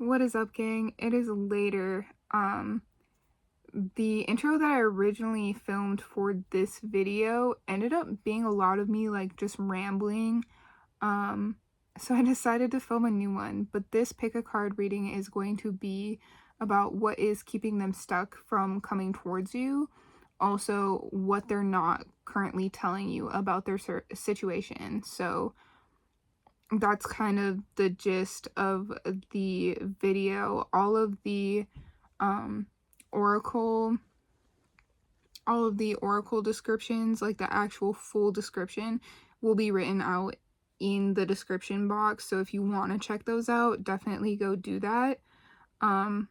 What is up, gang? It is later. The intro that I originally filmed for this video ended up being a lot of me like just rambling. So I decided to film a new one, but this pick a card reading is going to be about what is keeping them stuck from coming towards you. Also, what they're not currently telling you about their situation. So that's kind of the gist of the video. All of the oracle descriptions, like the actual full description, will be written out in the description box. So if you want to check those out, definitely go do that. I'll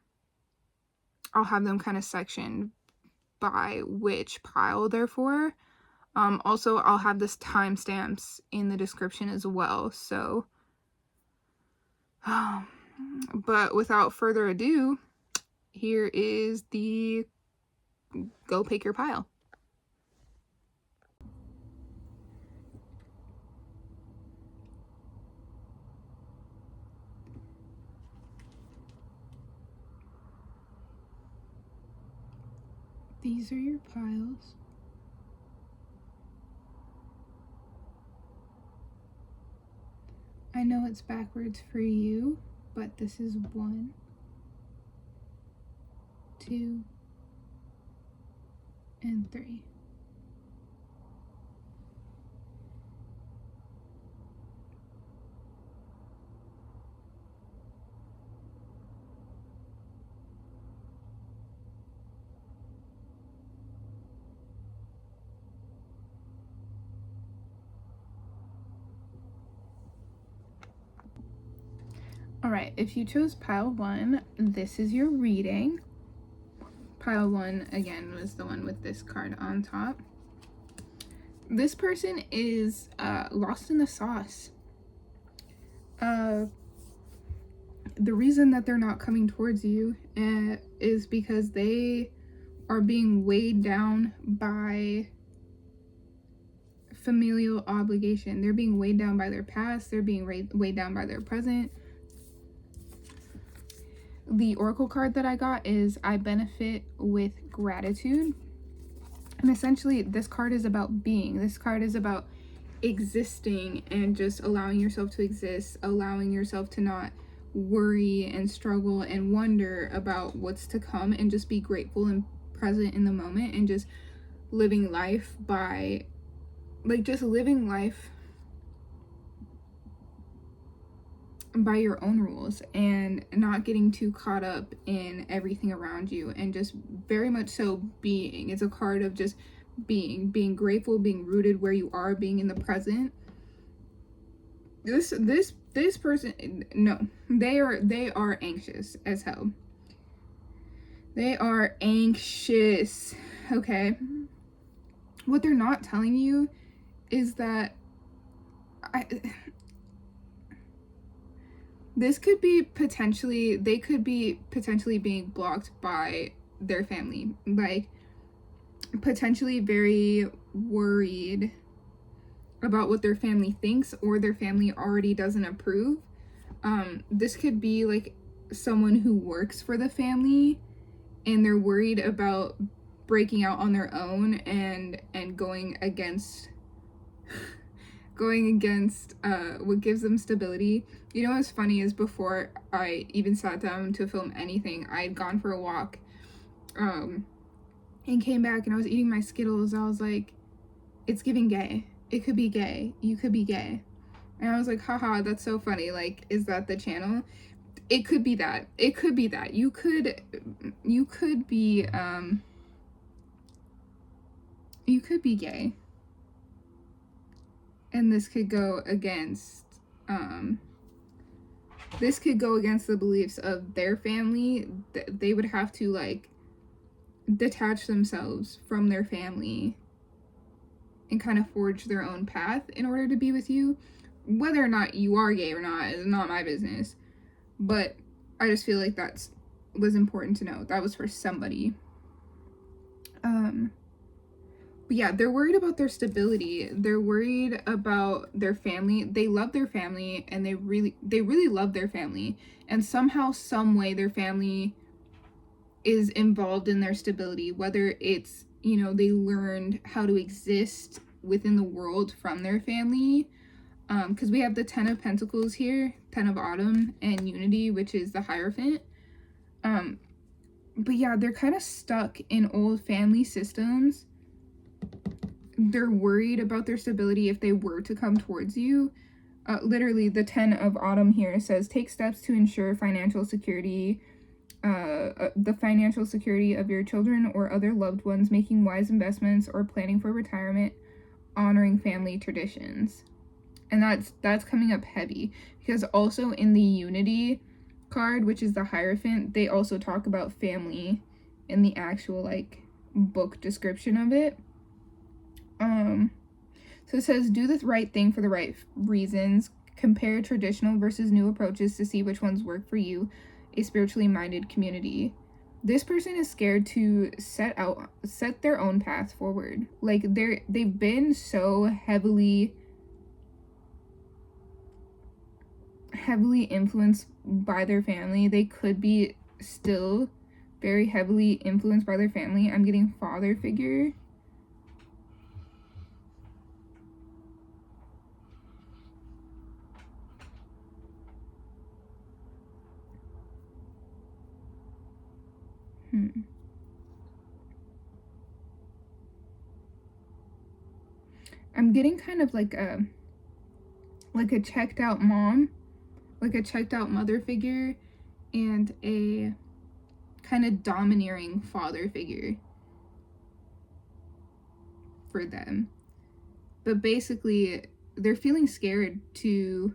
have them kind of sectioned by which pile they're for. Also, I'll have this timestamps in the description as well. So, but without further ado, here is the go pick your pile. These are your piles. I know it's backwards for you, but this is 1, 2, and 3. Alright, if you chose pile 1, this is your reading. Pile 1, again, was the one with this card on top. This person is lost in the sauce. The reason that they're not coming towards you is because they are being weighed down by familial obligation. They're being weighed down by their past. They're being weighed down by their present. The oracle card that I got is I benefit with gratitude. And essentially, this card is about being. This card is about existing and just allowing yourself to exist, allowing yourself to not worry and struggle and wonder about what's to come, and just be grateful and present in the moment, and just living life by, like, just living life by your own rules and not getting too caught up in everything around you, and just very much so being. It's a card of just being grateful, being rooted where you are, being in the present. This person, no, they are anxious as hell. They are anxious, okay? What they're not telling you is that they could be potentially being blocked by their family, like potentially very worried about what their family thinks, or their family already doesn't approve. This could be like someone who works for the family, and they're worried about breaking out on their own and going against what gives them stability. You know what's funny is, before I even sat down to film anything, I had gone for a walk and came back, and I was eating my Skittles. I was like, it's giving gay. It could be gay. You could be gay. And I was like, haha, that's so funny. Like, is that the channel? It could be that. It could be that. You could be gay. And this could go against the beliefs of their family. They would have to, like, detach themselves from their family and kind of forge their own path in order to be with you. Whether or not you are gay or not is not my business, but I just feel like that was important to know. That was for somebody. But yeah, they're worried about their stability. They're worried about their family. They love their family, and they really love their family. And somehow, some way, their family is involved in their stability. Whether it's, they learned how to exist within the world from their family. Because we have the 10 of Pentacles here, 10 of Autumn, and Unity, which is the Hierophant. But yeah, they're kind of stuck in old family systems. They're worried about their stability if they were to come towards you. Literally, the 10 of Autumn here says, take steps to ensure financial security, the financial security of your children or other loved ones, making wise investments or planning for retirement, honoring family traditions. And that's coming up heavy, because also in the Unity card, which is the Hierophant, they also talk about family in the actual book description of it. So it says, do the right thing for the right reasons, compare traditional versus new approaches to see which ones work for you, a spiritually minded community. This person is scared to set their own path forward. They've been so heavily influenced by their family. They could be still very heavily influenced by their family. I'm getting father figure. I'm getting kind of like a checked out mom, like a checked out mother figure, and a kind of domineering father figure for them. But basically, they're feeling scared to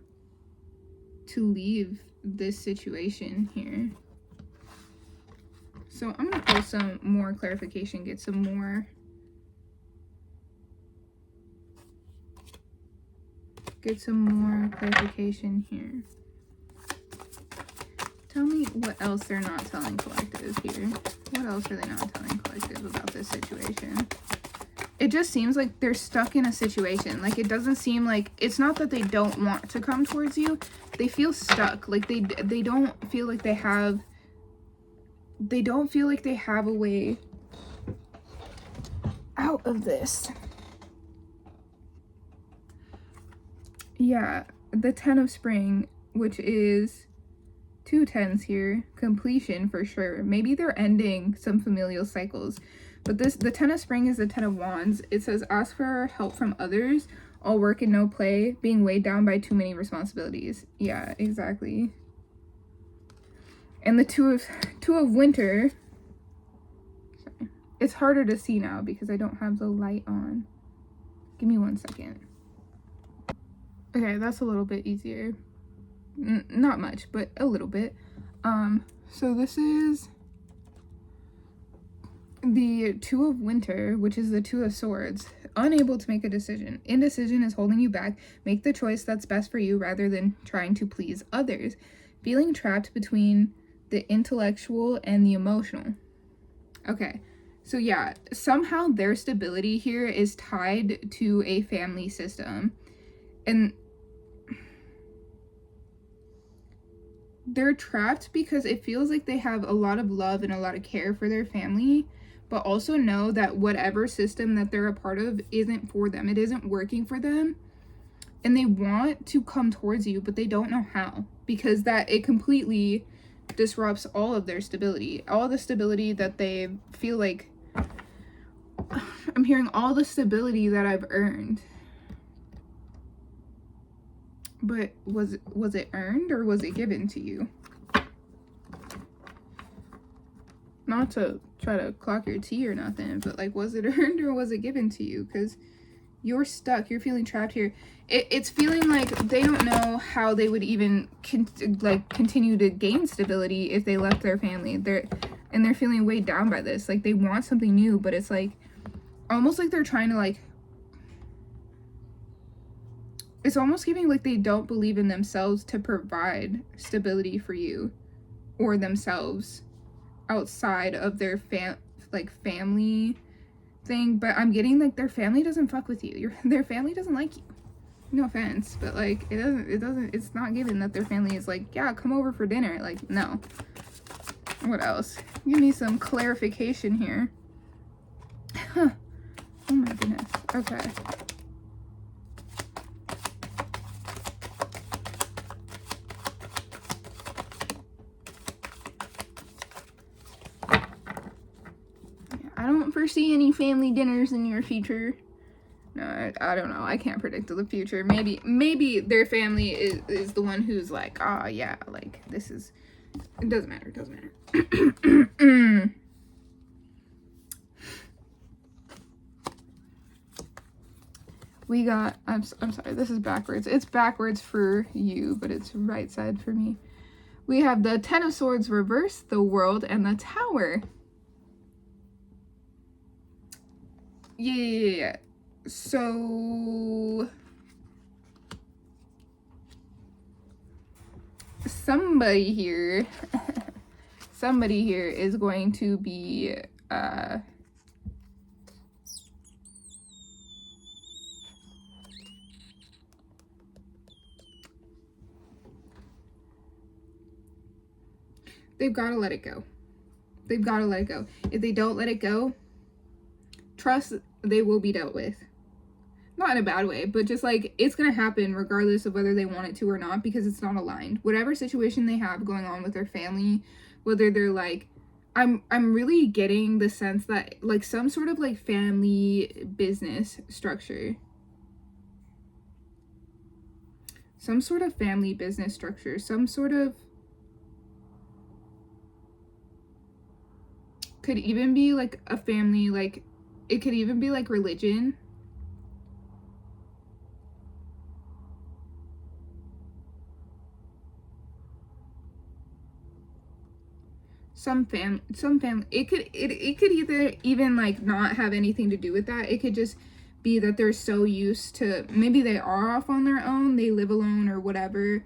leave this situation here. So I'm gonna pull some more clarification, get some more clarification here. Tell me what else they're not telling collective here. What else are they not telling collective about this situation? It just seems like they're stuck in a situation. Like, it doesn't seem like, it's not that they don't want to come towards you. They feel stuck. Like, they don't feel like they have a way out of this. Yeah, the 10 of Spring, which is 2 10s here, completion for sure. Maybe they're ending some familial cycles. But the 10 of Spring is the 10 of Wands. It says, ask for help from others, all work and no play, being weighed down by too many responsibilities. Yeah, exactly. And the two of Winter. Sorry. It's harder to see now because I don't have the light on. Give me 1 second. Okay, that's a little bit easier. Not much, but a little bit. So this is the 2 of Winter, which is the 2 of Swords. Unable to make a decision. Indecision is holding you back. Make the choice that's best for you rather than trying to please others. Feeling trapped between the intellectual and the emotional. Okay, so yeah, somehow their stability here is tied to a family system. And they're trapped because it feels like they have a lot of love and a lot of care for their family, but also know that whatever system that they're a part of isn't for them. It isn't working for them. And they want to come towards you, but they don't know how, because it completely disrupts all of their stability. All the stability that they feel like, I'm hearing all the stability that I've earned. But was it earned or was it given to you? Not to try to clock your tea or nothing, but was it earned or was it given to you? Because you're stuck. You're feeling trapped here. It's feeling like they don't know how they would even continue to gain stability if they left their family. They're feeling weighed down by this. They want something new, but it's almost like they're trying to it's almost giving they don't believe in themselves to provide stability for you or themselves outside of their family thing, but I'm getting like their family doesn't fuck with you. Their family doesn't like you. No offense, but like it's not given that their family is like, yeah, come over for dinner. Like, no. What else? Give me some clarification here. Huh. Oh my goodness. Okay. I don't foresee any family dinners in your future. No, I don't know. I can't predict the future. Maybe their family is the one who's like, oh yeah, like this is, it doesn't matter. It doesn't matter. We got, I'm sorry, this is backwards. It's backwards for you, but it's right side for me. We have the Ten of Swords reversed, the World, and the Tower. Yeah. So somebody here is going to be they've got to let it go. They've got to let it go. If they don't let it go, trust they will be dealt with. Not in a bad way, but just like it's gonna happen regardless of whether they want it to or not, because it's not aligned. Whatever situation they have going on with their family, whether they're like, I'm really getting the sense that like some sort of like family business structure. Some sort of family business structure, some sort of, could even be like a family, like it could even be like religion. Some family, it could either even like not have anything to do with that. It could just be that they're so used to, maybe they are off on their own, they live alone or whatever,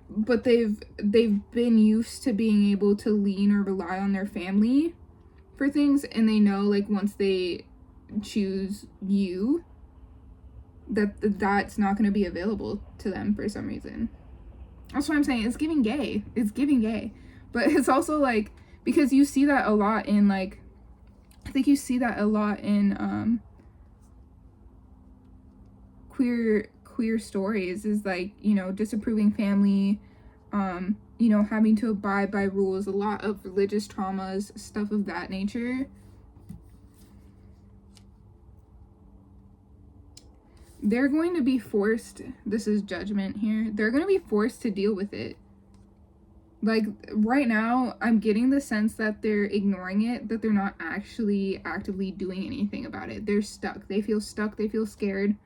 but they've been used to being able to lean or rely on their family for things, and they know like once they choose you, that's not going to be available to them for some reason. That's what I'm saying. It's giving gay. It's giving gay. But it's also like, because you see that a lot in like, I think you see that a lot in queer stories, is like, you know, disapproving family, you know, having to abide by rules, a lot of religious traumas, stuff of that nature. They're going to be forced, this is judgment here, they're going to be forced to deal with it. Like right now, I'm getting the sense that they're ignoring it, that they're not actually actively doing anything about it. They're stuck. They feel stuck. They feel scared.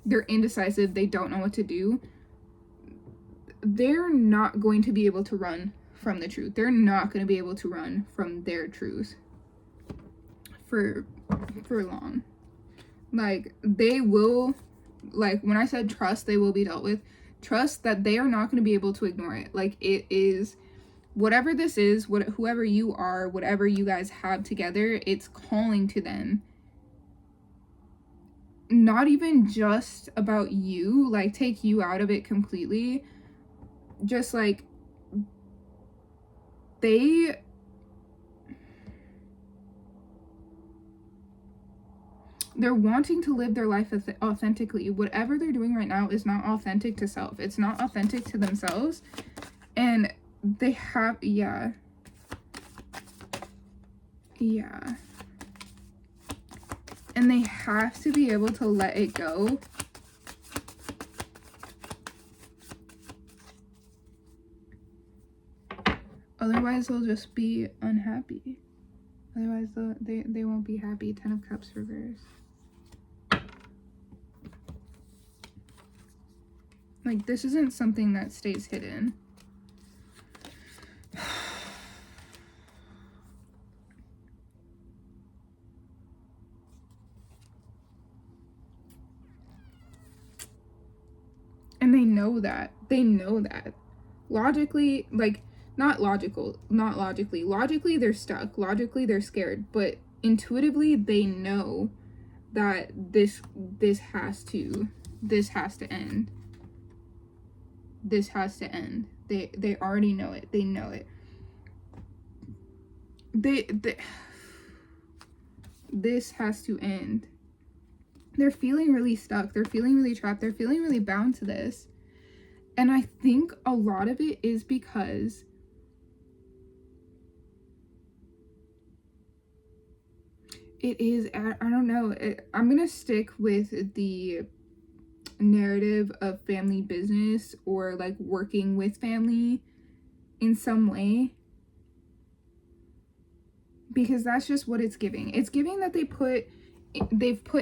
They're indecisive. They don't know what to do. They're not going to be able to run from the truth. They're not going to be able to run from their truth for long. Like, they will, like, when I said trust, they will be dealt with. Trust that they are not going to be able to ignore it. Like, it is, whatever this is, whoever you are, whatever you guys have together, it's calling to them. Not even just about you, like, take you out of it completely. Just, like, they're wanting to live their life authentically. Whatever they're doing right now is not authentic to self. It's not authentic to themselves. And they have, yeah. And they have to be able to let it go. Otherwise, they'll just be unhappy. Otherwise, they won't be happy. 10 of Cups reverse. Like, this isn't something that stays hidden. And they know that. They know that. Logically, like, not logically they're stuck, logically they're scared, but intuitively they know that this has to end. This has to end. They already know it. They know it. They this has to end. They're feeling really stuck. They're feeling really trapped. They're feeling really bound to this. And I think a lot of it is because it is, I don't know, I'm gonna stick with the narrative of family business, or like working with family in some way, because that's just what it's giving. It's giving that they've put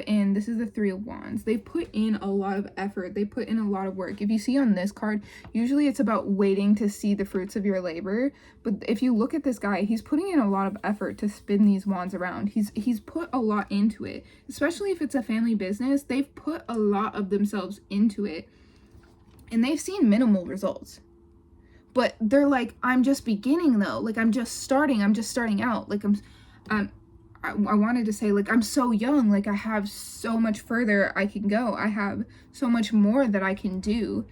in, this is the 3 of Wands, they've put in a lot of effort, they put in a lot of work. If you see on this card, usually it's about waiting to see the fruits of your labor, but if you look at this guy, he's putting in a lot of effort to spin these wands around. He's put a lot into it, especially if it's a family business. They've put a lot of themselves into it, and they've seen minimal results. But they're like, I'm just beginning though, like I'm just starting out, like I wanted to say, like, I'm so young, like I have so much further I can go, I have so much more that I can do.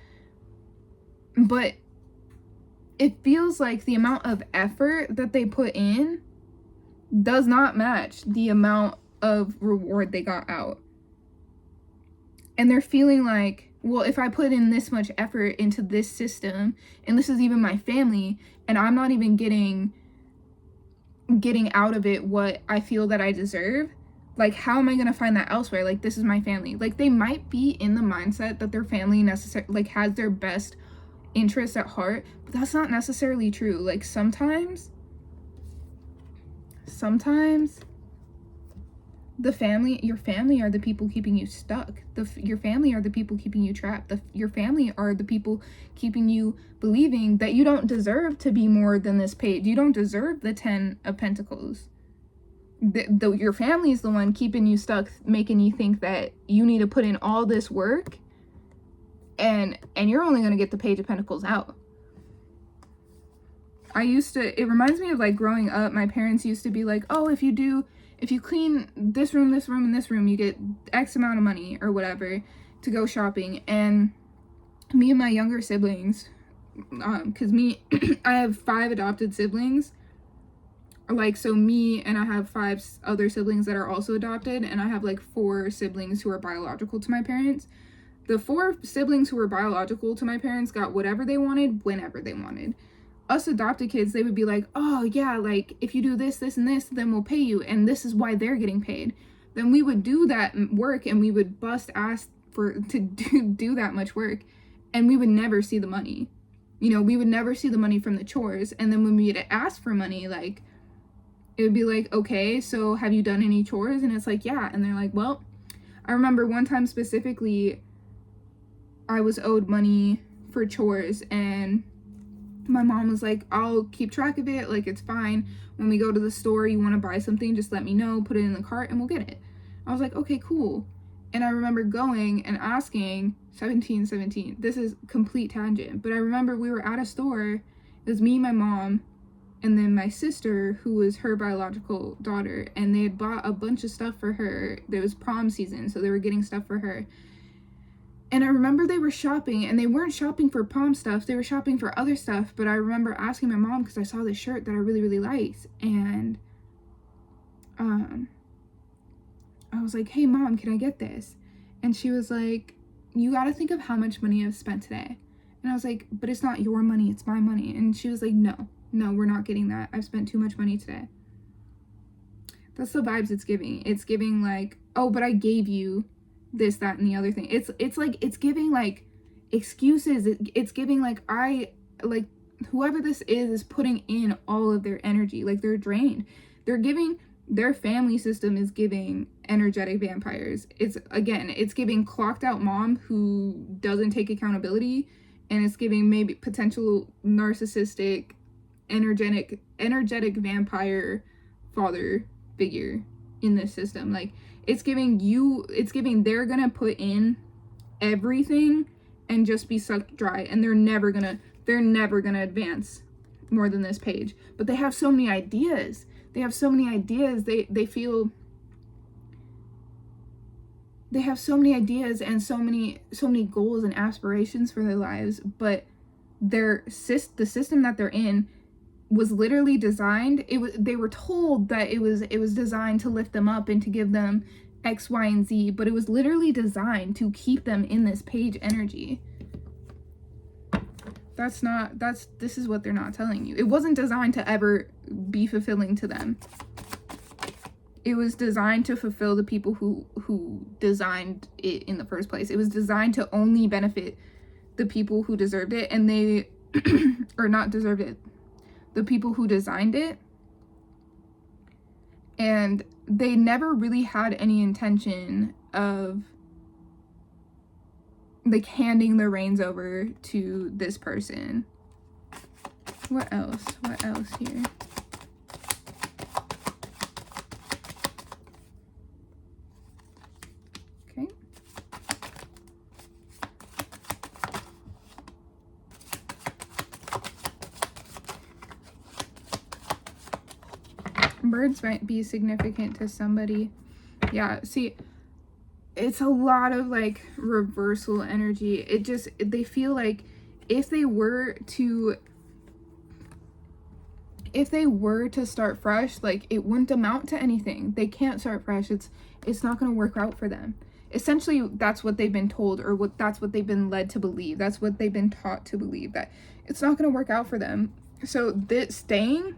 But it feels like the amount of effort that they put in does not match the amount of reward they got out. And they're feeling like, well, if I put in this much effort into this system, and this is even my family, and I'm not even getting out of it what I feel that I deserve, like, how am I gonna find that elsewhere? Like, this is my family. Like, they might be in the mindset that their family like has their best interests at heart, but that's not necessarily true. Like, sometimes your family are the people keeping you stuck. Your family are the people keeping you trapped. Your family are the people keeping you believing that you don't deserve to be more than this page. You don't deserve the 10 of Pentacles. Your family is the one keeping you stuck, making you think that you need to put in all this work, and you're only going to get the Page of Pentacles out. It reminds me of, like, growing up, my parents used to be like, oh, if you clean this room, and this room, you get X amount of money or whatever to go shopping. And me and my younger siblings, because I have 5 adopted siblings. Like, so me and I have 5 other siblings that are also adopted, and I have like 4 siblings who are biological to my parents. The 4 siblings who were biological to my parents got whatever they wanted, whenever they wanted. Us adopted kids, they would be like, oh yeah, like, if you do this, this, and this, then we'll pay you, and this is why they're getting paid. Then we would do that work, and we would bust ass to do that much work, and we would never see the money. You know, we would never see the money from the chores. And then when we'd ask for money, like, it would be like, okay, so have you done any chores? And it's like, yeah. And they're like, well, I remember one time specifically, I was owed money for chores, and my mom was like, I'll keep track of it, like, it's fine. When we go to the store, you want to buy something, just let me know, put it in the cart, and we'll get it. I was like, okay, cool. And I remember going and asking, 17, this is complete tangent, but I remember we were at a store, it was me, my mom, and then my sister, who was her biological daughter, and they had bought a bunch of stuff for her. There was prom season, so they were getting stuff for her. And I remember they were shopping, and they weren't shopping for prom stuff, they were shopping for other stuff. But I remember asking my mom, because I saw this shirt that I really, really liked, and I was like, hey mom, can I get this? And she was like, you gotta think of how much money I've spent today. And I was like, but it's not your money, it's my money. And she was like, no, we're not getting that. I've spent too much money today. That's the vibes it's giving. It's giving like, oh, but I gave you this, that, and the other thing. It's like, it's giving like excuses. It's giving like, whoever this is putting in all of their energy. Like, they're drained. Their family system is giving energetic vampires. It's giving clocked out mom who doesn't take accountability, and it's giving maybe potential narcissistic energetic vampire father figure in this system. Like, it's giving they're gonna put in everything and just be sucked dry, and they're never gonna advance more than this page, but they have so many ideas. They have so many ideas. They feel they have so many ideas and so many goals and aspirations for their lives, but the system that they're in was literally designed, they were told that it was designed to lift them up and to give them X, Y, and Z, but it was literally designed to keep them in this page energy. This is what they're not telling you. It wasn't designed to ever be fulfilling to them. It was designed to fulfill the people who designed it in the first place. It was designed to only benefit the people who deserved it, and they or not deserved it, the people who designed it. And they never really had any intention of like handing the reins over to this person. What else here? Okay. Birds might be significant to somebody. Yeah, see, it's a lot of like reversal energy. They feel like if they were to start fresh, like it wouldn't amount to anything. They can't start fresh. It's not going to work out for them. Essentially, that's what they've been told, or that's what they've been led to believe. That's what they've been taught to believe, that it's not going to work out for them. So this staying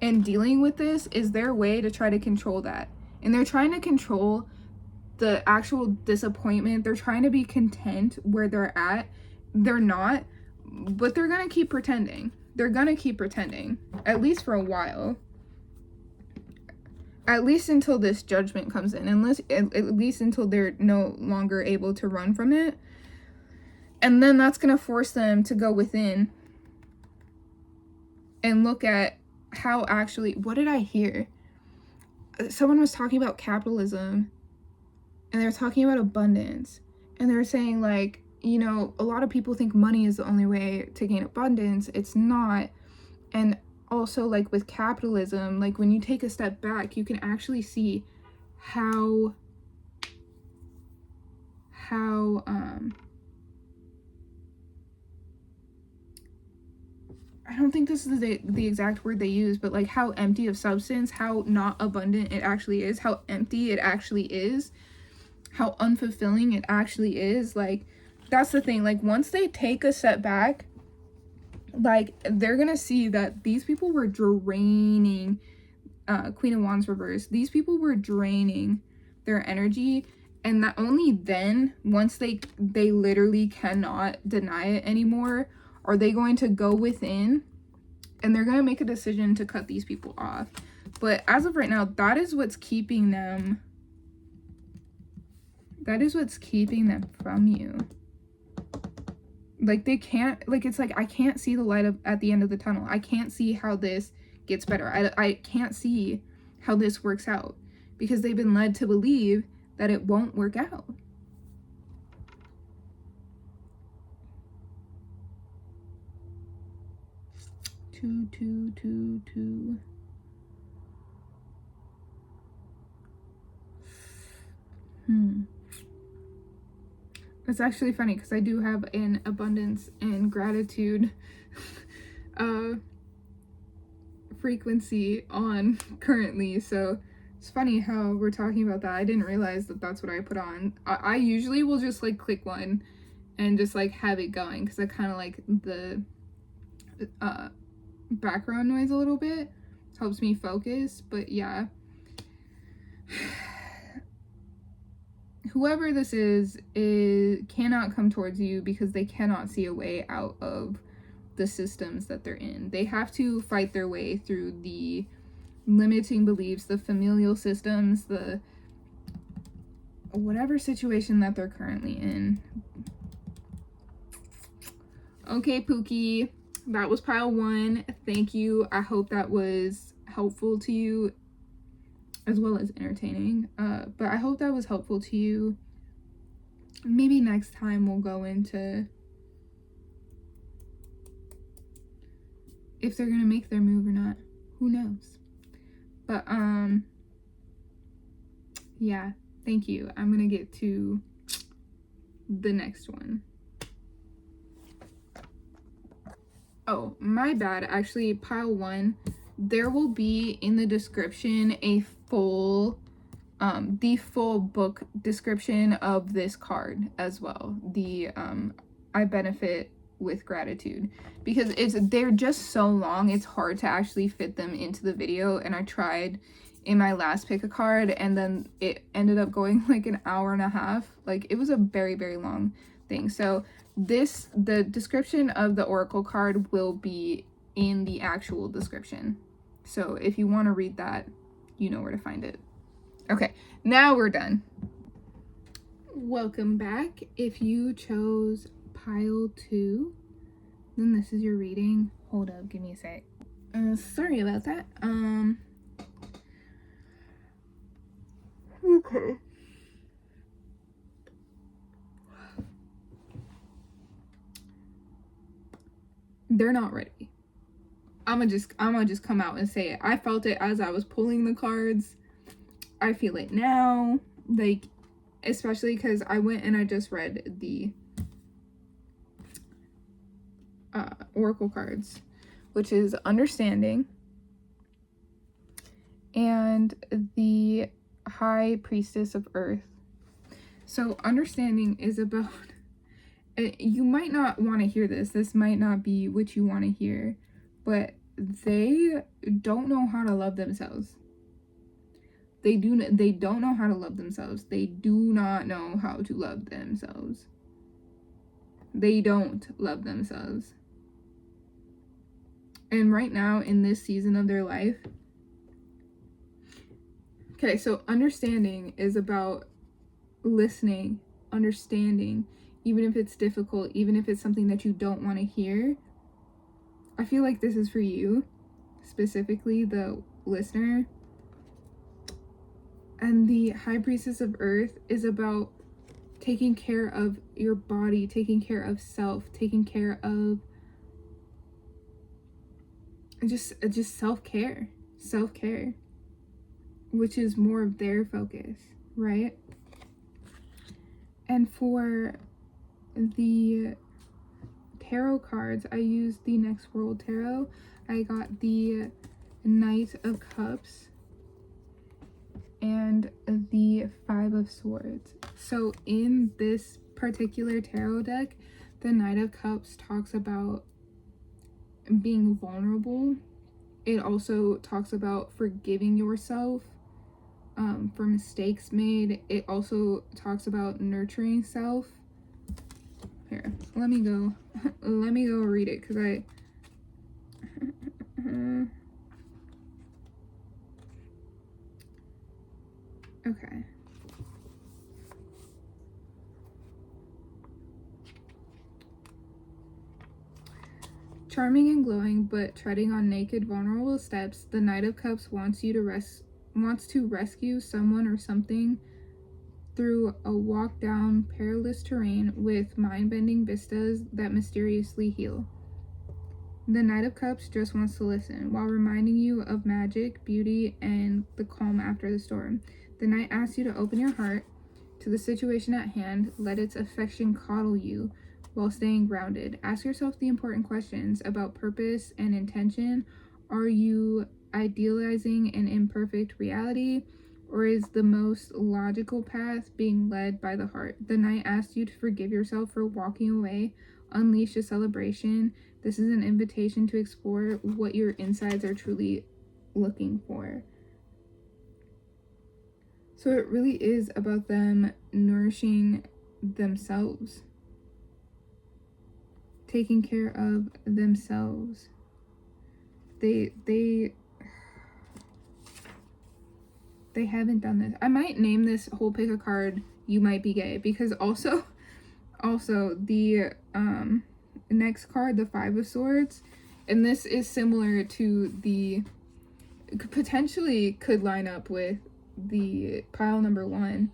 and dealing with this is their way to try to control that. And they're trying to control the actual disappointment. They're trying to be content where they're at. They're not, but they're gonna keep pretending. They're gonna keep pretending, at least for a while. At least until this judgment comes in, at least until they're no longer able to run from it. And then that's gonna force them to go within and look at how actually, what did I hear? Someone was talking about capitalism, and they're talking about abundance, and they're saying like, you know, a lot of people think money is the only way to gain abundance. It's not. And also like with capitalism, like when you take a step back, you can actually see how I don't think this is the exact word they use, but like how empty of substance, how not abundant it actually is, how empty it actually is, how unfulfilling it actually is. Like, that's the thing. Like, once they take a step back, like, they're gonna see that these people were draining, Queen of Wands reverse, these people were draining their energy, and that only then, once they literally cannot deny it anymore, are they going to go within, and they're going to make a decision to cut these people off. But as of right now, that is what's keeping them. That is what's keeping them from you. Like, they can't, like, it's like, I can't see the light at the end of the tunnel. I can't see how this gets better. I can't see how this works out, because they've been led to believe that it won't work out. Two. It's actually funny because I do have an abundance and gratitude frequency on currently, so it's funny how we're talking about that. I didn't realize that that's what I put on. I usually will just like click one and just like have it going, because I kind of like the background noise a little bit. It helps me focus. But yeah, whoever this is cannot come towards you because they cannot see a way out of the systems that they're in. They have to fight their way through the limiting beliefs, the familial systems, the whatever situation that they're currently in. Okay, Pookie, that was pile 1. Thank you. I hope that was helpful to you, as well as entertaining. But I hope that was helpful to you. Maybe next time we'll go into if they're gonna make their move or not. Who knows? But yeah, thank you. I'm gonna get to the next one. Oh, my bad. Actually, pile 1, there will be in the description a full the full book description of this card as well. The I benefit with gratitude, because they're just so long, it's hard to actually fit them into the video. And I tried in my last pick a card, and then it ended up going like an hour and a half. Like, it was a very, very long thing. So the description of the oracle card will be in the actual description. So if you want to read that, you know where to find it. Okay, now we're done. Welcome back. If you chose pile 2, then this is your reading. Hold up, give me a sec. Sorry about that. Okay. They're not ready. I'm gonna just come out and say it. I felt it as I was pulling the cards. I feel it now. Like, especially because I went and I just read the oracle cards, which is understanding and the high priestess of earth. So understanding is about, you might not want to hear this might not be what you want to hear, but they don't know how to love themselves. They don't know how to love themselves. They do not know how to love themselves. They don't love themselves. And right now, in this season of their life, okay, so understanding is about listening, understanding, even if it's difficult, even if it's something that you don't want to hear. I feel like this is for you, specifically the listener. And the high priestess of earth is about taking care of your body, taking care of self, taking care of just self-care, which is more of their focus, right? And for the tarot cards, I used the Next World Tarot. I got the Knight of Cups and the 5 of Swords. So in this particular tarot deck, the Knight of Cups talks about being vulnerable. It also talks about forgiving yourself for mistakes made. It also talks about nurturing self. Here, let me go read it, because okay. Charming and glowing, but treading on naked, vulnerable steps, the Knight of Cups wants to rescue someone or something through a walk down perilous terrain with mind-bending vistas that mysteriously heal. The Knight of Cups just wants to listen, while reminding you of magic, beauty, and the calm after the storm. The Knight asks you to open your heart to the situation at hand, let its affection coddle you while staying grounded. Ask yourself the important questions about purpose and intention. Are you idealizing an imperfect reality, or is the most logical path being led by the heart? The Knight asks you to forgive yourself for walking away, unleash a celebration. This is an invitation to explore what your insides are truly looking for. So it really is about them nourishing themselves, taking care of themselves. They haven't done this. I might name this whole pick a card "You Might Be Gay," because also the next card, the 5 of Swords, and this is similar to the, potentially could line up with the pile number 1,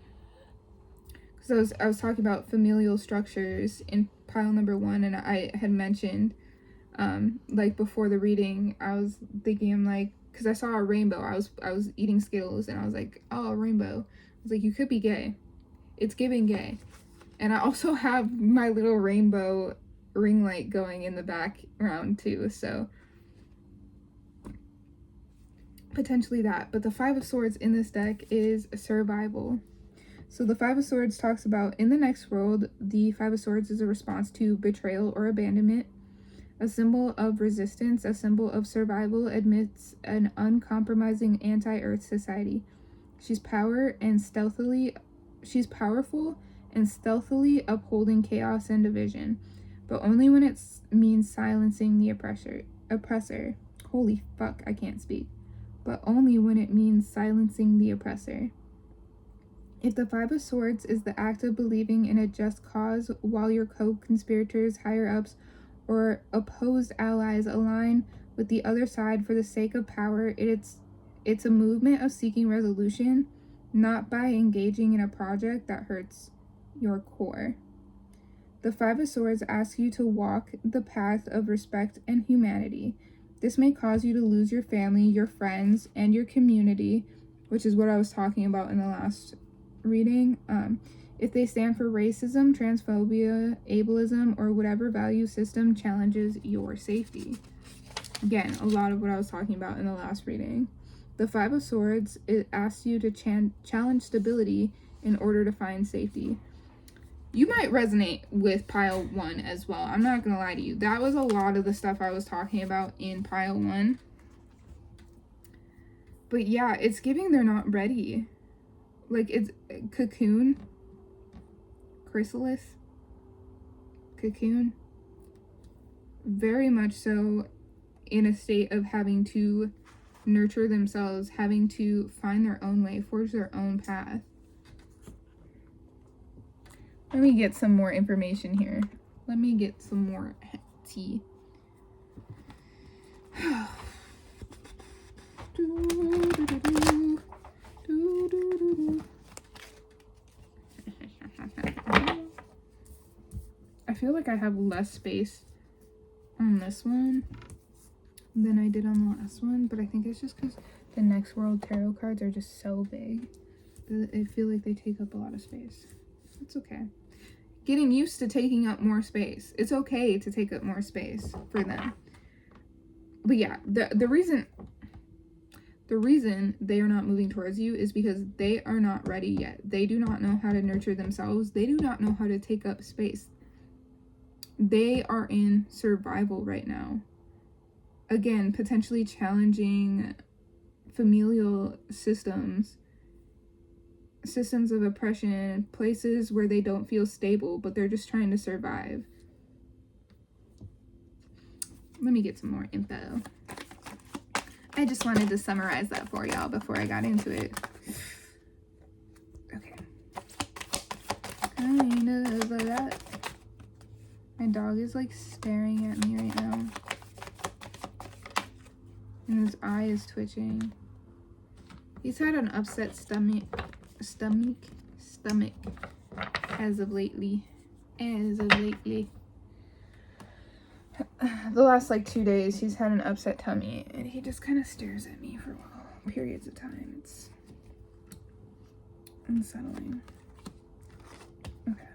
because I was talking about familial structures in pile number 1, and I had mentioned Like before the reading, I was thinking, I'm like, because I saw a rainbow. I was eating Skittles and I was like, oh, a rainbow. I was like, you could be gay. It's giving gay. And I also have my little rainbow ring light going in the background too, so potentially that. But the Five of Swords in this deck is survival. So the Five of Swords talks about in the next world, the Five of Swords is a response to betrayal or abandonment, a symbol of resistance, a symbol of survival amidst an uncompromising anti-earth society. She's powerful and stealthily upholding chaos and division, but only when it means silencing the oppressor. Holy fuck, I can't speak. But only when it means silencing the oppressor. If the Five of Swords is the act of believing in a just cause while your co-conspirators, higher-ups, or opposed allies align with the other side for the sake of power, it's a movement of seeking resolution, not by engaging in a project that hurts your core. The Five of Swords asks you to walk the path of respect and humanity. This may cause you to lose your family, your friends, and your community, which is what I was talking about in the last reading. If they stand for racism, transphobia, ableism, or whatever value system challenges your safety. Again, a lot of what I was talking about in the last reading. The Five of Swords, it asks you to challenge stability in order to find safety. You might resonate with pile 1 as well. I'm not going to lie to you. That was a lot of the stuff I was talking about in pile 1. But yeah, it's giving they're not ready. Like, it's cocoon. Chrysalis. Cocoon. Very much so in a state of having to nurture themselves, having to find their own way, forge their own path. Let me get some more information here. Let me get some more tea. I feel like I have less space on this one than I did on the last one, but I think it's just because the next world tarot cards are just so big. I feel like they take up a lot of space. It's okay. Getting used to taking up more space. It's okay to take up more space for them. But yeah, the reason they are not moving towards you is because they are not ready yet. They do not know how to nurture themselves. They do not know how to take up space. They are in survival right now. Again, potentially challenging familial systems of oppression, places where they don't feel stable, but they're just trying to survive. Let me get some more info. I just wanted to summarize that for y'all before I got into it. Okay. Kind of a lot. My dog is like staring at me right now. And his eye is twitching. He's had an upset stomach as of lately. The last like 2 days he's had an upset tummy and he just kind of stares at me for periods of time. It's unsettling. Okay.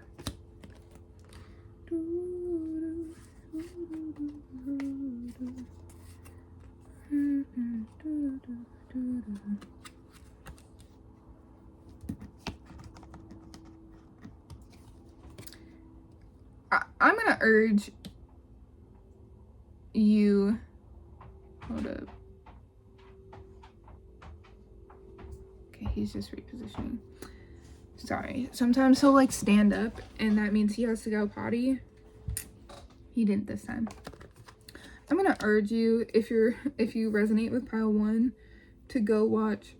I'm gonna urge you, hold up. Okay, he's just repositioning. Sorry, sometimes he'll like stand up and that means he has to go potty. He didn't this time. I'm gonna urge you, if you resonate with pile 1, to go watch,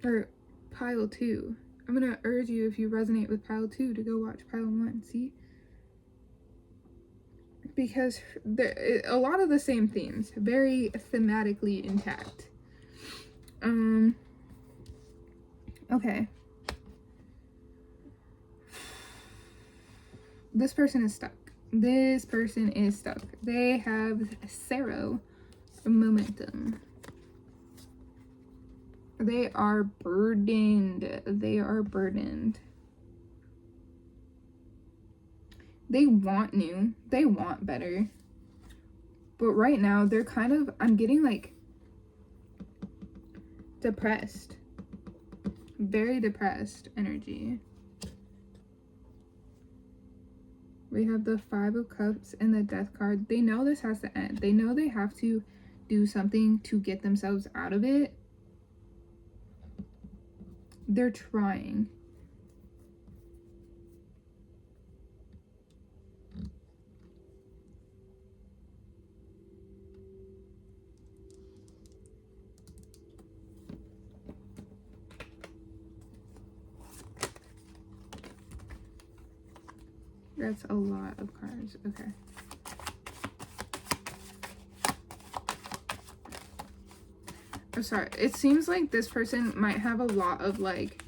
or pile 2. I'm gonna urge you, if you resonate with pile 2, to go watch pile 1. See? Because a lot of the same themes, very thematically intact. Okay. This person is stuck. This person is stuck. They have zero momentum. They are burdened. They are burdened. They want new. They want better. But right now, they're kind of, I'm getting like depressed. Very depressed energy. We have the Five of Cups and the Death card. They know this has to end. They know they have to do something to get themselves out of it. They're trying. That's a lot of cards. Okay. I'm sorry. It seems like this person might have a lot of like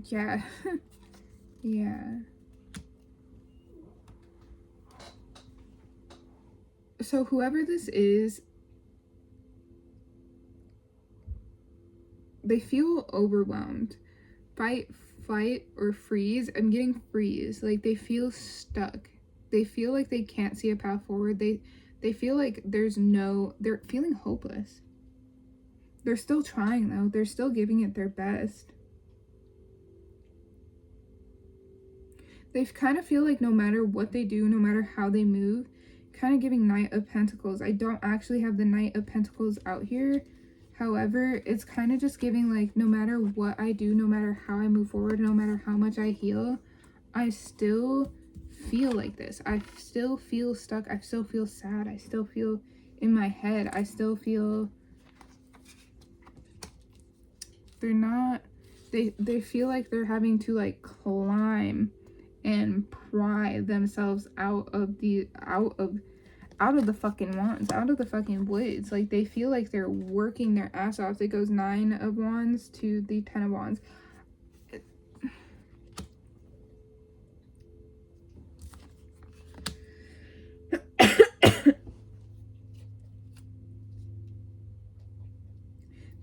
yeah. Yeah. So whoever this is, they feel overwhelmed. Fight, flight, or freeze. I'm getting freeze. Like they feel stuck. They feel like they can't see a path forward. They feel like they're feeling hopeless. They're still trying though. They're still giving it their best. They kind of feel like no matter what they do, no matter how they move, kind of giving Knight of Pentacles. I don't actually have the Knight of Pentacles out here. However, it's kind of just giving like no matter what I do, no matter how I move forward, no matter how much I heal, I still feel like this. I still feel stuck. I still feel sad. I still feel in my head. I still feel they're not, they feel like they're having to like climb and pry themselves out of the fucking wands, out of the fucking woods. Like they feel like they're working their ass off. It goes 9 of wands to the 10 of wands.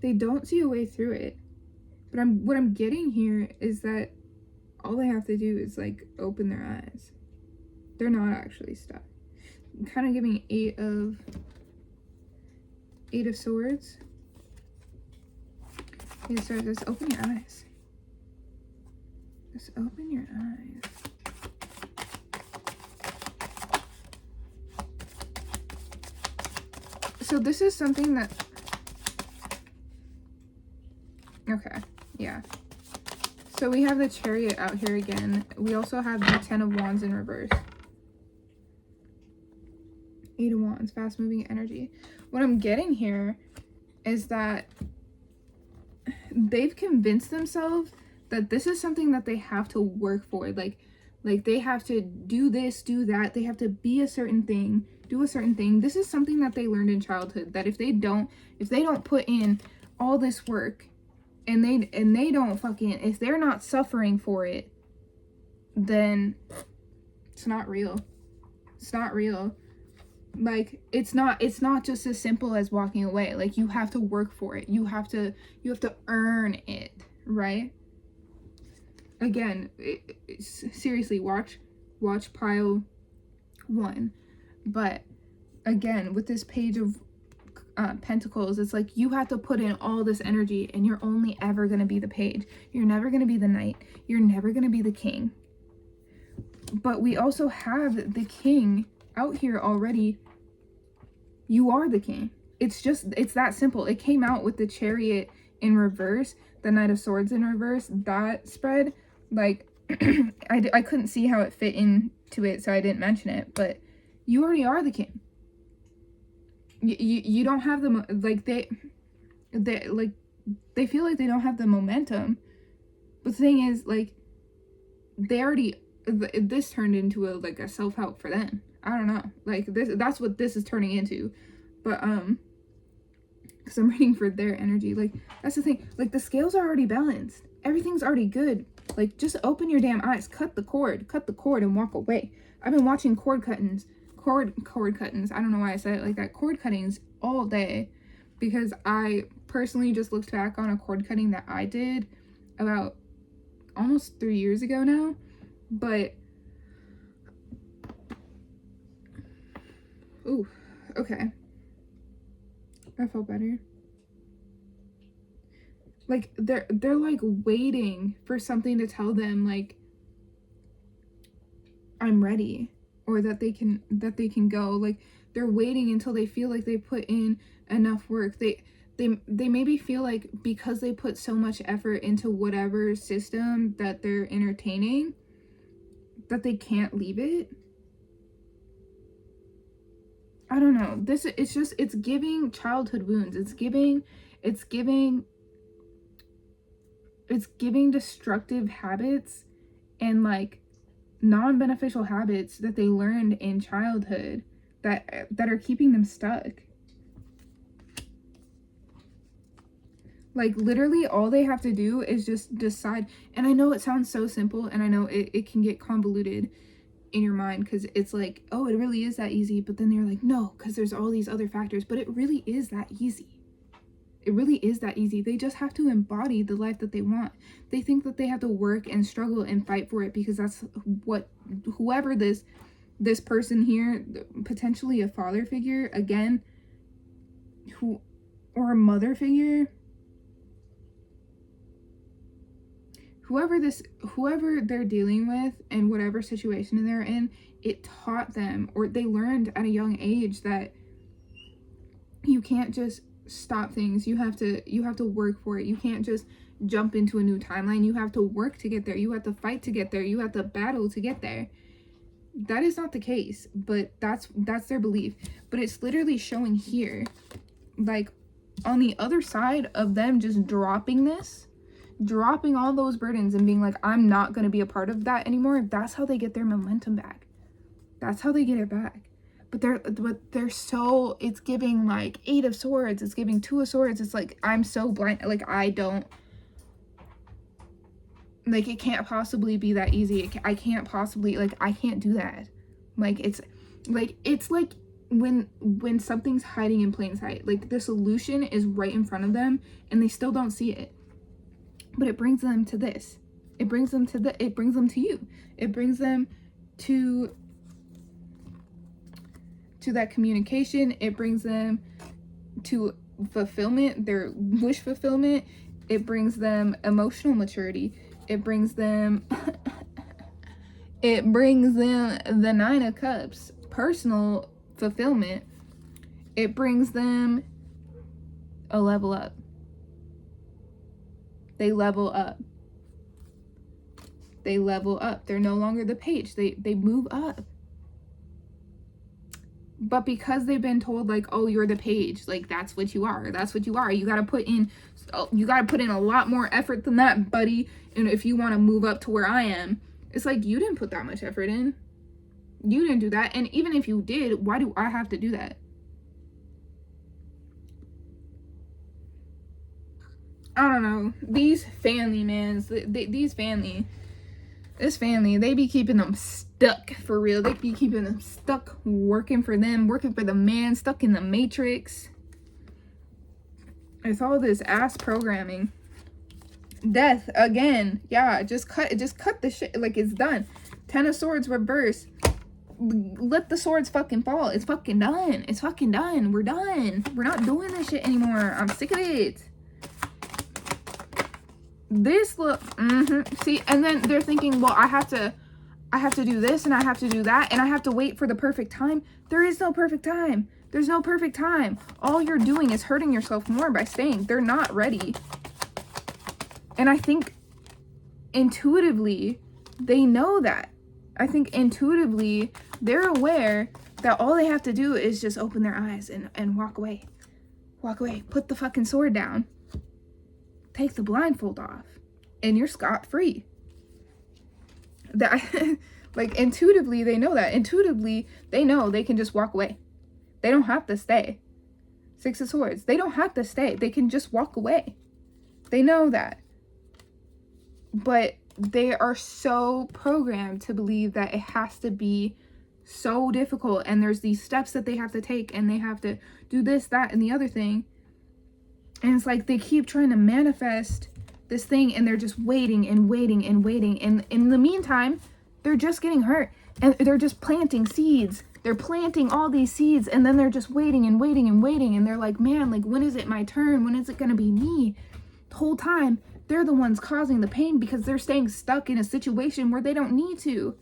They don't see a way through it. But what I'm getting here is that all they have to do is like open their eyes. They're not actually stuck. I'm kind of giving eight of swords. Okay, so just open your eyes. Just open your eyes. So this is something that, okay, yeah. So we have the Chariot out here again. We also have the 10 of wands in reverse. 8 of wands, fast moving energy. What I'm getting here is that they've convinced themselves that this is something that they have to work for. Like they have to do this, do that. They have to be a certain thing, do a certain thing. This is something that they learned in childhood, that if they don't put in all this work and they don't fucking, if they're not suffering for it, then it's not real. It's not real. Like it's not just as simple as walking away. Like you have to work for it. You have to earn it, right? Again, seriously, watch pile 1. But again, with this page of pentacles, it's like you have to put in all this energy, and you're only ever going to be the page. You're never going to be the knight. You're never going to be the king. But we also have the king out here already. You are the king. It's that simple. It came out with the Chariot in reverse, the Knight of Swords in reverse. That spread, like I couldn't see how it fit into it, so I didn't mention it, but you already are the king. You don't have the they feel like they don't have the momentum. But the thing is, like, they already, this turned into a self-help for them. I don't know. Like, that's what this is turning into. But because I'm reading for their energy. Like, that's the thing. Like, the scales are already balanced. Everything's already good. Like, just open your damn eyes. Cut the cord and walk away. I've been watching cord cuttings. I don't know why I said it like that. Cord cuttings all day, because I personally just looked back on a cord cutting that I did about almost 3 years ago now. But ooh, okay. I felt better. Like, they're like waiting for something to tell them, like, I'm ready, or that they can go. Like, they're waiting until they feel like they put in enough work. They maybe feel like because they put so much effort into whatever system that they're entertaining, that they can't leave it. I don't know. It's giving childhood wounds. It's giving destructive habits and like non-beneficial habits that they learned in childhood that are keeping them stuck. Like, literally all they have to do is just decide. And I know it sounds so simple, and I know it can get convoluted in your mind, because it's like, oh, it really is that easy. But then you're like, no, because there's all these other factors. But it really is that easy. It really is that easy. They just have to embody the life that they want. They think that they have to work and struggle and fight for it, because that's what whoever this person here, potentially a father figure, again, or a mother figure, whoever they're dealing with and whatever situation they're in, it taught them, or they learned at a young age, that you can't just stop things. You have to work for it. You can't just jump into a new timeline. You have to work to get there. You have to fight to get there. You have to battle to get there. That is not the case, but that's their belief. But it's literally showing here, like, on the other side of them just dropping all those burdens and being like, I'm not going to be a part of that anymore. That's how they get their momentum back. That's how they get it back. But they're so, it's giving like 8 of Swords. It's giving 2 of Swords. It's like, I'm so blind. Like, I don't, like, it can't possibly be that easy. I can't possibly, like, I can't do that. Like, it's like when something's hiding in plain sight. Like, the solution is right in front of them and they still don't see it. But it brings them to this. It brings them to you. It brings them to that communication. It brings them to fulfillment, their wish fulfillment. It brings them emotional maturity. It brings them the 9 of Cups, personal fulfillment. It brings them a level up. They level up. They're no longer the page. They move up. But because they've been told, like, oh, you're the page, like, that's what you are. You gotta put in a lot more effort than that, buddy. And if you want to move up to where I am, it's like, you didn't put that much effort in. You didn't do that. And even if you did, why do I have to do that? I don't know. These family, man. This family, they be keeping them stuck, for real. They be keeping them stuck, working for them, working for the man, stuck in the matrix. It's all this ass programming. Death, again. Yeah, just cut the shit. Like, it's done. 10 of Swords reverse. Let the swords fucking fall. It's fucking done. We're done. We're not doing this shit anymore. I'm sick of it. This look, see, and then they're thinking, well, I have to do this, and I have to do that, and I have to wait for the perfect time. There is no perfect time. There's no perfect time. All you're doing is hurting yourself more by staying. They're not ready. And I think intuitively, they know that. I think intuitively, they're aware that all they have to do is just open their eyes and walk away. Walk away. Put the fucking sword down. Take the blindfold off, and you're scot-free. That, like, intuitively, they know that. Intuitively, they know they can just walk away. They don't have to stay. Six of Swords. They don't have to stay. They can just walk away. They know that. But they are so programmed to believe that it has to be so difficult. And there's these steps that they have to take. And they have to do this, that, and the other thing. And it's like they keep trying to manifest this thing. And they're just waiting and waiting and waiting. And in the meantime, they're just getting hurt. And they're just planting seeds. They're planting all these seeds, and then they're just waiting and waiting and waiting, and they're like, man, like, when is it my turn? When is it gonna be me? The whole time, they're the ones causing the pain because they're staying stuck in a situation where they don't need to.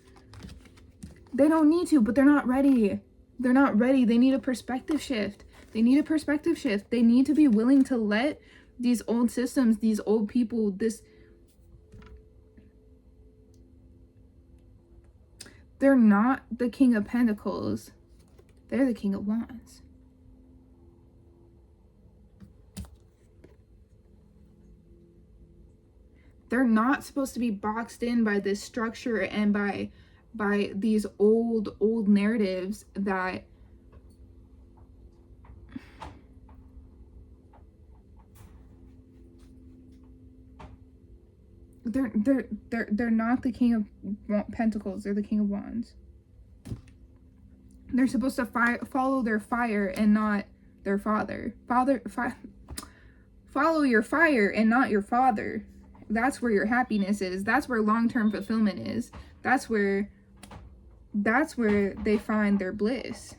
They don't need to, but they're not ready. They're not ready. They need a perspective shift. They need a perspective shift. They need to be willing to let these old systems, these old people, they're not the King of Pentacles. They're the King of Wands. They're not supposed to be boxed in by this structure and by these old narratives that they're not the King of Pentacles. They're the King of Wands. They're supposed to follow their fire and not their father. Follow your fire and not your father. That's where your happiness is. That's where long-term fulfillment is. That's where they find their bliss.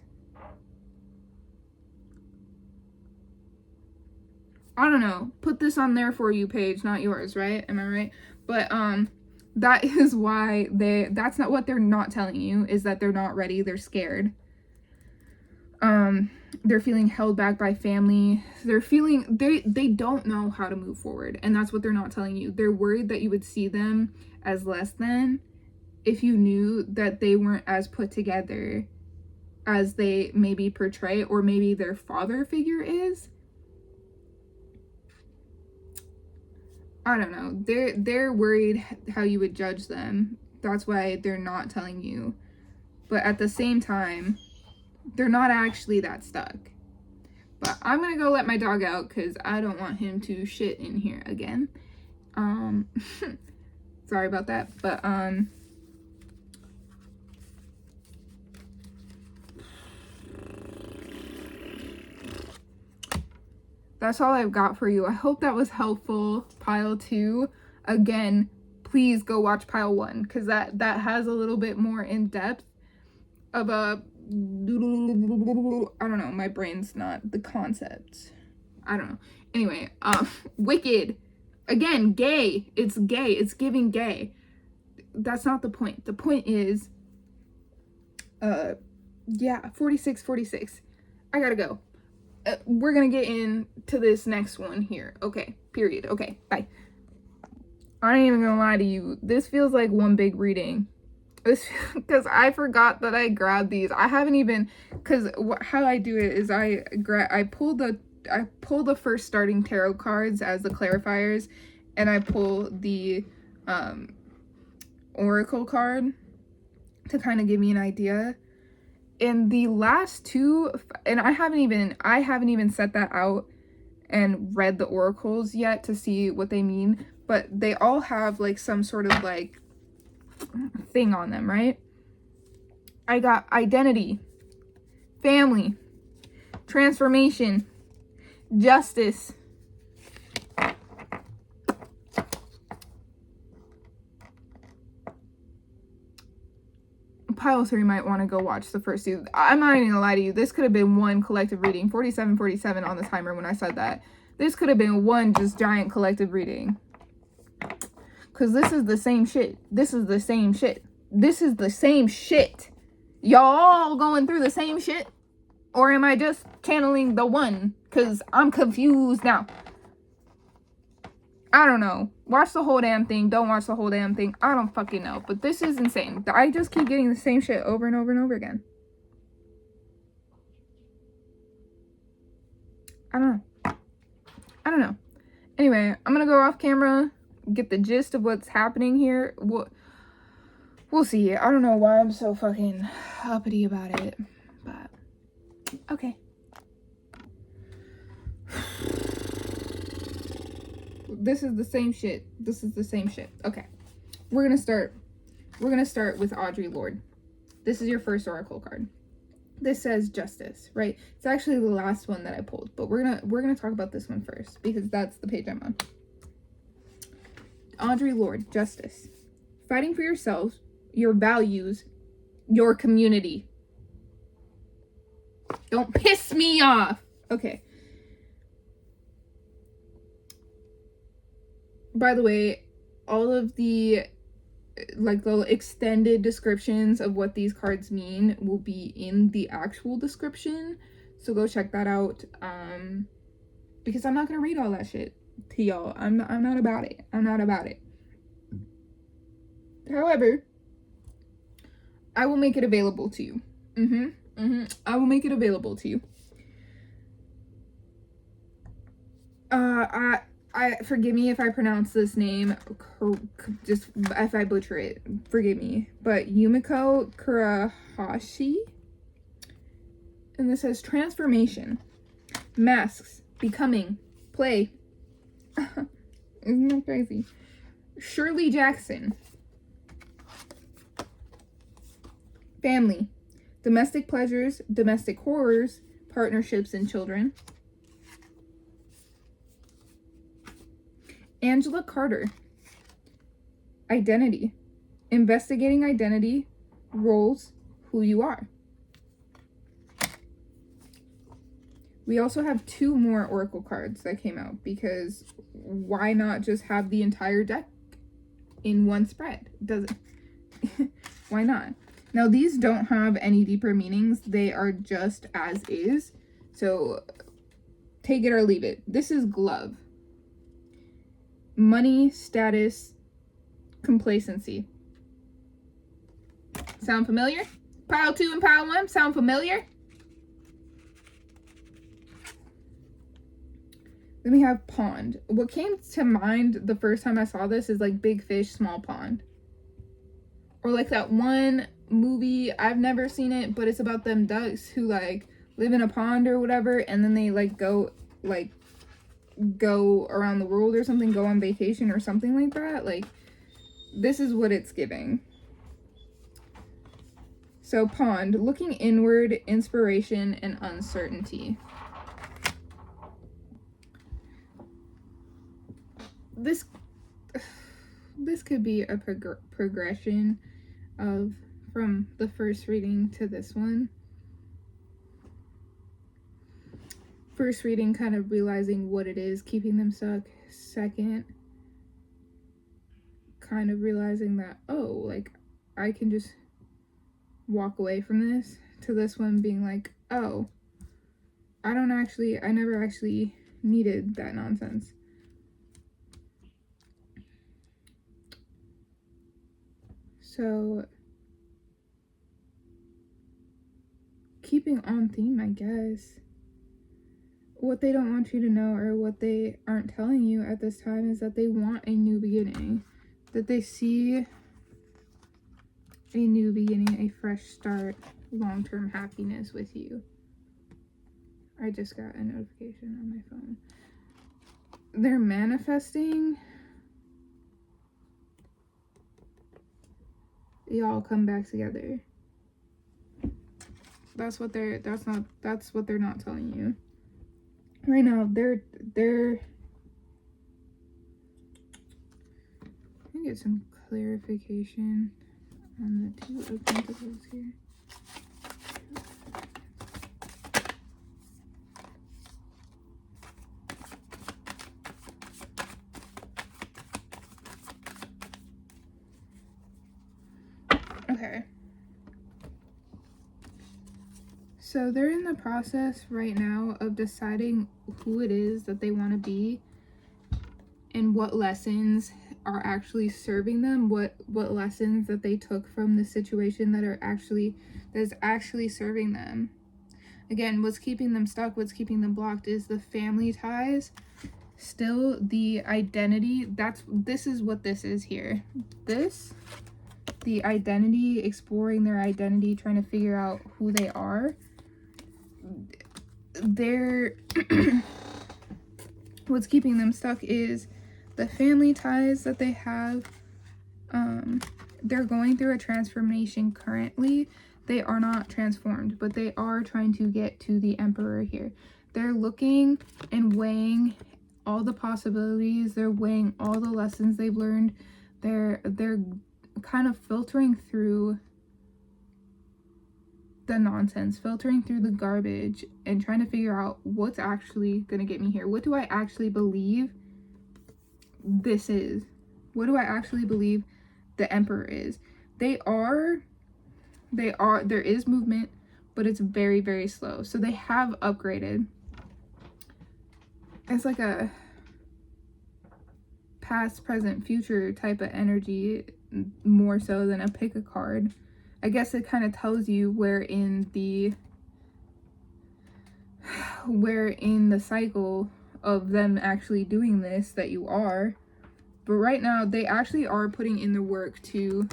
I don't know. Put this on there for you page, not yours, right? Am I right? But that is why that's not what they're not telling you, is that they're not ready. They're scared. They're feeling held back by family. They're feeling they don't know how to move forward, and that's what they're not telling you. They're worried that you would see them as less than if you knew that they weren't as put together as they maybe portray, or maybe their father figure is. I don't know. They're worried how you would judge them. That's why they're not telling you. But at the same time, they're not actually that stuck. But I'm gonna go let my dog out because I don't want him to shit in here again. Sorry about that. But that's all I've got for you. I hope that was helpful. Pile 2. Again, please go watch pile 1 because that has a little bit more in depth of a, I don't know, my brain's not the concept. I don't know. Anyway, Wicked. Again, gay. It's gay. It's giving gay. That's not the point. The point is, yeah, 46. I gotta go. We're gonna get into this next one here. Okay, period. Okay, bye. I ain't even gonna lie to you. This feels like one big reading. Because I forgot that I grabbed these. I haven't even, because how I do it is I pull the first starting tarot cards as the clarifiers, and I pull the oracle card to kind of give me an idea. In the last two, and I haven't even set that out and read the oracles yet to see what they mean, but they all have like some sort of like thing on them, right? I got identity, family, transformation, justice, pile 3 might want to go watch the first two. I'm not even gonna lie to you. This could have been one collective reading. 47 on the timer when I said that. This could have been one just giant collective reading. Because this is the same shit. This is the same shit. This is the same shit. Y'all all going through the same shit? Or am I just channeling the one? Because I'm confused now. I don't know. Watch the whole damn thing. Don't watch the whole damn thing. I don't fucking know. But this is insane. I just keep getting the same shit over and over and over again. I don't know. Anyway, I'm gonna go off camera, get the gist of what's happening here. We'll see. I don't know why I'm so fucking uppity about it. But, okay. This is the same shit. This is the same shit. Okay. We're gonna start with Audre Lorde. This is your first oracle card. This says justice, right? It's actually the last one that I pulled, but we're gonna talk about this one first because that's the page I'm on. Audre Lorde, justice. Fighting for yourself, your values, your community. Don't piss me off. Okay. By the way, all of the the extended descriptions of what these cards mean will be in the actual description, so go check that out, because I'm not gonna read all that shit to y'all. I'm not about it. I'm not about it. However, I will make it available to you. I will make it available to you. I forgive me if I pronounce this name, just if I butcher it, forgive me. But Yumiko Kurahashi, and this says transformation, masks, becoming, play. Isn't that crazy? Shirley Jackson, family, domestic pleasures, domestic horrors, partnerships, and children. Angela Carter, identity, investigating identity, roles, who you are. We also have 2 more oracle cards that came out because why not just have the entire deck in one spread? Why not? Now these don't have any deeper meanings. They are just as is. So take it or leave it. This is glove. Money, status, complacency. Sound familiar? Pile 2 and pile 1 sound familiar? Then we have pond. What came to mind the first time I saw this is like big fish, small pond. Or like that one movie, I've never seen it, but it's about them ducks who like live in a pond or whatever, and then they like go around the world or something, go on vacation or something like that. Like, this is what it's giving. So pond, looking inward, inspiration, and uncertainty. This could be a progression of from the first reading to this one. First reading, kind of realizing what it is keeping them stuck. Second, kind of realizing that, oh, like, I can just walk away from this. To this one being like, oh, I never actually needed that nonsense. So, keeping on theme, I guess. What they don't want you to know, or what they aren't telling you at this time, is that they want a new beginning. That they see a new beginning, a fresh start, long-term happiness with you. I just got a notification on my phone. They're manifesting. Y'all come back together. That's what they're not telling you. Right now, they're let me get some clarification on the 2 of Pentacles here. Okay. So they're in the process right now of deciding who it is that they want to be and what lessons are actually serving them, what lessons that they took from the situation that's actually serving them. Again, what's keeping them stuck, what's keeping them blocked is the family ties. Still, the identity, this is what this is here. The identity, exploring their identity, trying to figure out who they are. What's keeping them stuck is the family ties that they have. They're going through a transformation currently. They are not transformed, but they are trying to get to the Emperor here. They're looking and weighing all the possibilities. They're weighing all the lessons they've learned. They're kind of filtering through the nonsense, filtering through the garbage, and trying to figure out what's actually gonna get me here. What do I actually believe this is? What do I actually believe the Emperor is? There is movement, but it's very, very slow. So they have upgraded. It's like a past, present, future type of energy, more so than a pick a card. I guess it kind of tells you where in the cycle of them actually doing this that you are. But right now they actually are putting in the work to,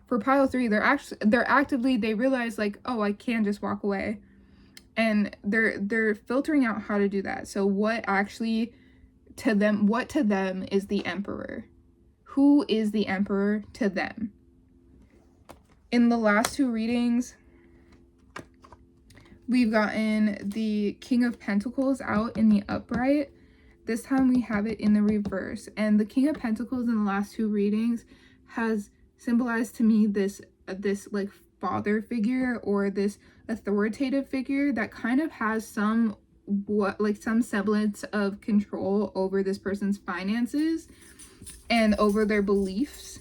for pile 3, they realize like, oh, I can just walk away. And they're filtering out how to do that. So what to them is the Emperor? Who is the Emperor to them? In the last 2 readings, we've gotten the King of Pentacles out in the upright. This time we have it in the reverse. And the King of Pentacles in the last 2 readings has symbolized to me this like father figure, or this authoritative figure that kind of has some semblance of control over this person's finances and over their beliefs.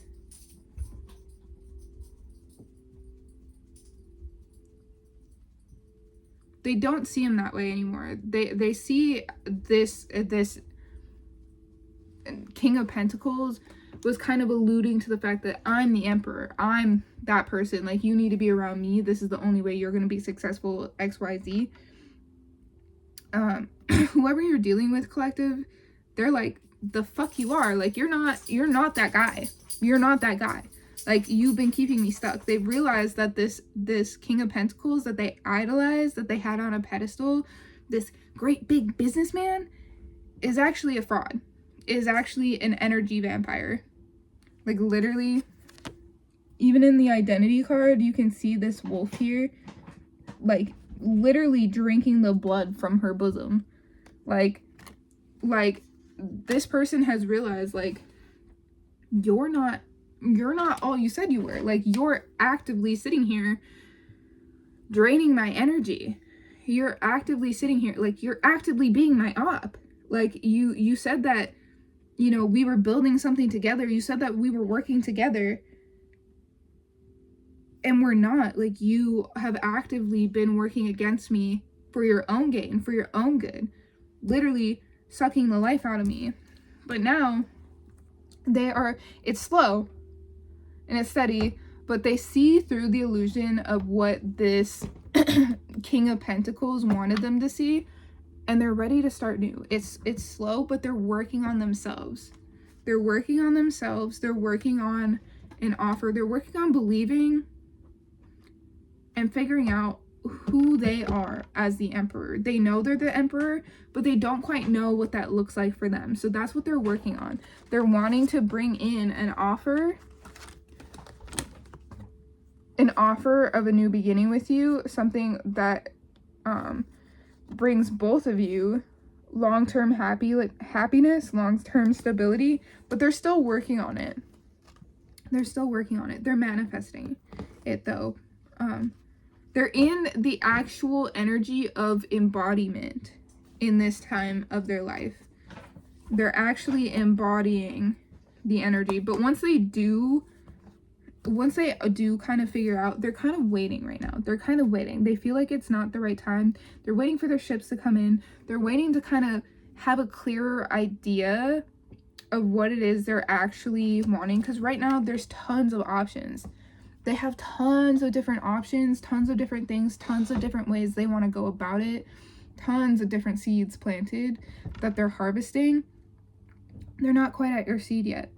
They don't see him that way anymore. They see this King of Pentacles was kind of alluding to the fact that I'm the Emperor. I'm that person. Like, you need to be around me. This is the only way you're going to be successful, XYZ. Whoever you're dealing with, collective, they're like, the fuck you are. Like, you're not that guy. You're not that guy. Like, you've been keeping me stuck. They've realized that this King of Pentacles that they idolized, that they had on a pedestal, this great big businessman, is actually a fraud. Is actually an energy vampire. Like, literally, even in the identity card, you can see this wolf here, like, literally drinking the blood from her bosom. Like this person has realized, like, you're not all you said you were. Like, you're actively sitting here draining my energy. You're actively sitting here, like, you're actively being my op. Like, you said that, you know, we were building something together. You said that we were working together, and we're not. Like, you have actively been working against me for your own gain, for your own good, literally sucking the life out of me. But now it's slow and it's steady, but they see through the illusion of what this King of Pentacles wanted them to see, and they're ready to start new. It's slow, but they're working on themselves. They're working on themselves. They're working on an offer. They're working on believing and figuring out who they are as the Emperor. They know they're the Emperor, but they don't quite know what that looks like for them. So that's what they're working on. They're wanting to bring in an offer of a new beginning with you, something that brings both of you long-term happiness, long-term stability, but they're still working on it. They're manifesting it, though. They're in the actual energy of embodiment in this time of their life. They're actually embodying the energy, but once they do kind of figure out, they're kind of waiting right now. They're kind of waiting. They feel like it's not the right time. They're waiting for their ships to come in. They're waiting to kind of have a clearer idea of what it is they're actually wanting, because right now there's tons of options. They have tons of different options, tons of different things, tons of different ways they want to go about it, tons of different seeds planted that they're harvesting. They're not quite at your seed yet.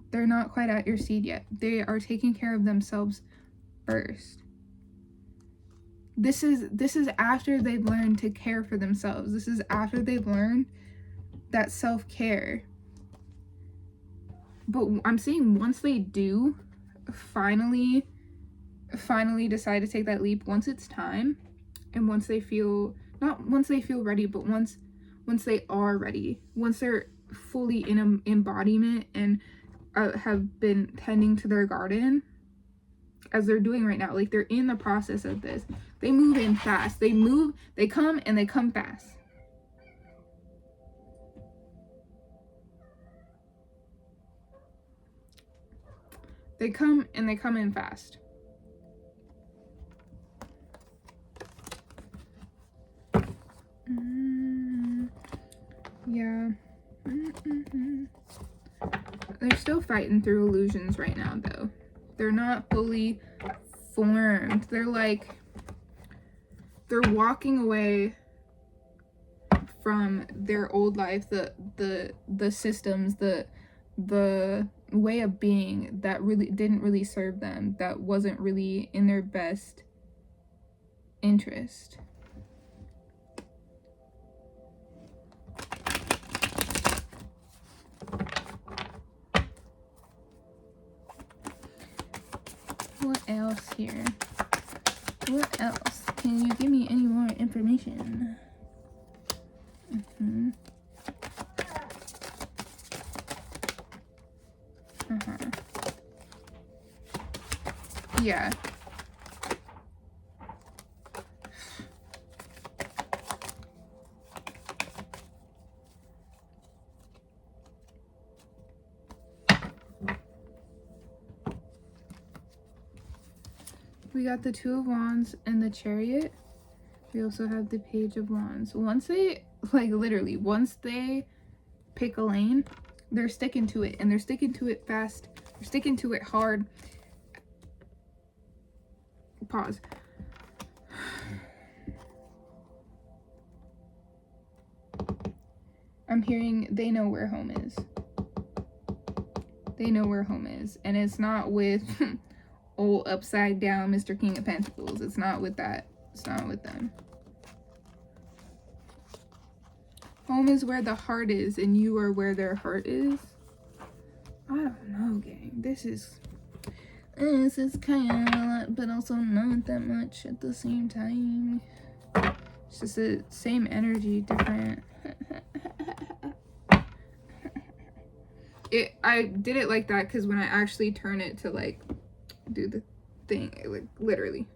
They are taking care of themselves first. This is after they've learned to care for themselves. This is after they've learned that self-care But I'm saying once they do finally decide to take that leap, once it's time, and once they feel, not once they feel ready, but once they are ready, once they're fully in embodiment and have been tending to their garden as they're doing right now, like they're in the process of this, they move in fast. They come and they come fast. They come and they come in fast. Yeah. They're still fighting through illusions right now, though. They're not fully formed. They're walking away from their old life, the systems, the way of being that really didn't really serve them, that wasn't really in their best interest. What else here? What else? Can you give me any more information? Yeah. We got the Two of Wands and the Chariot. We also have the Page of Wands. Once they, like literally, once they pick a lane, they're sticking to it, and they're sticking to it fast. They're sticking to it hard. Pause. I'm hearing they know where home is. They know where home is. And it's not with old upside down Mr. King of Pentacles. It's not with that. It's not with them. Home is where the heart is, and you are where their heart is. I don't know, gang. This is kind of a lot, but also not that much at the same time. It's just the same energy, different. I did it like that because when I actually turn it to like do the thing, like literally.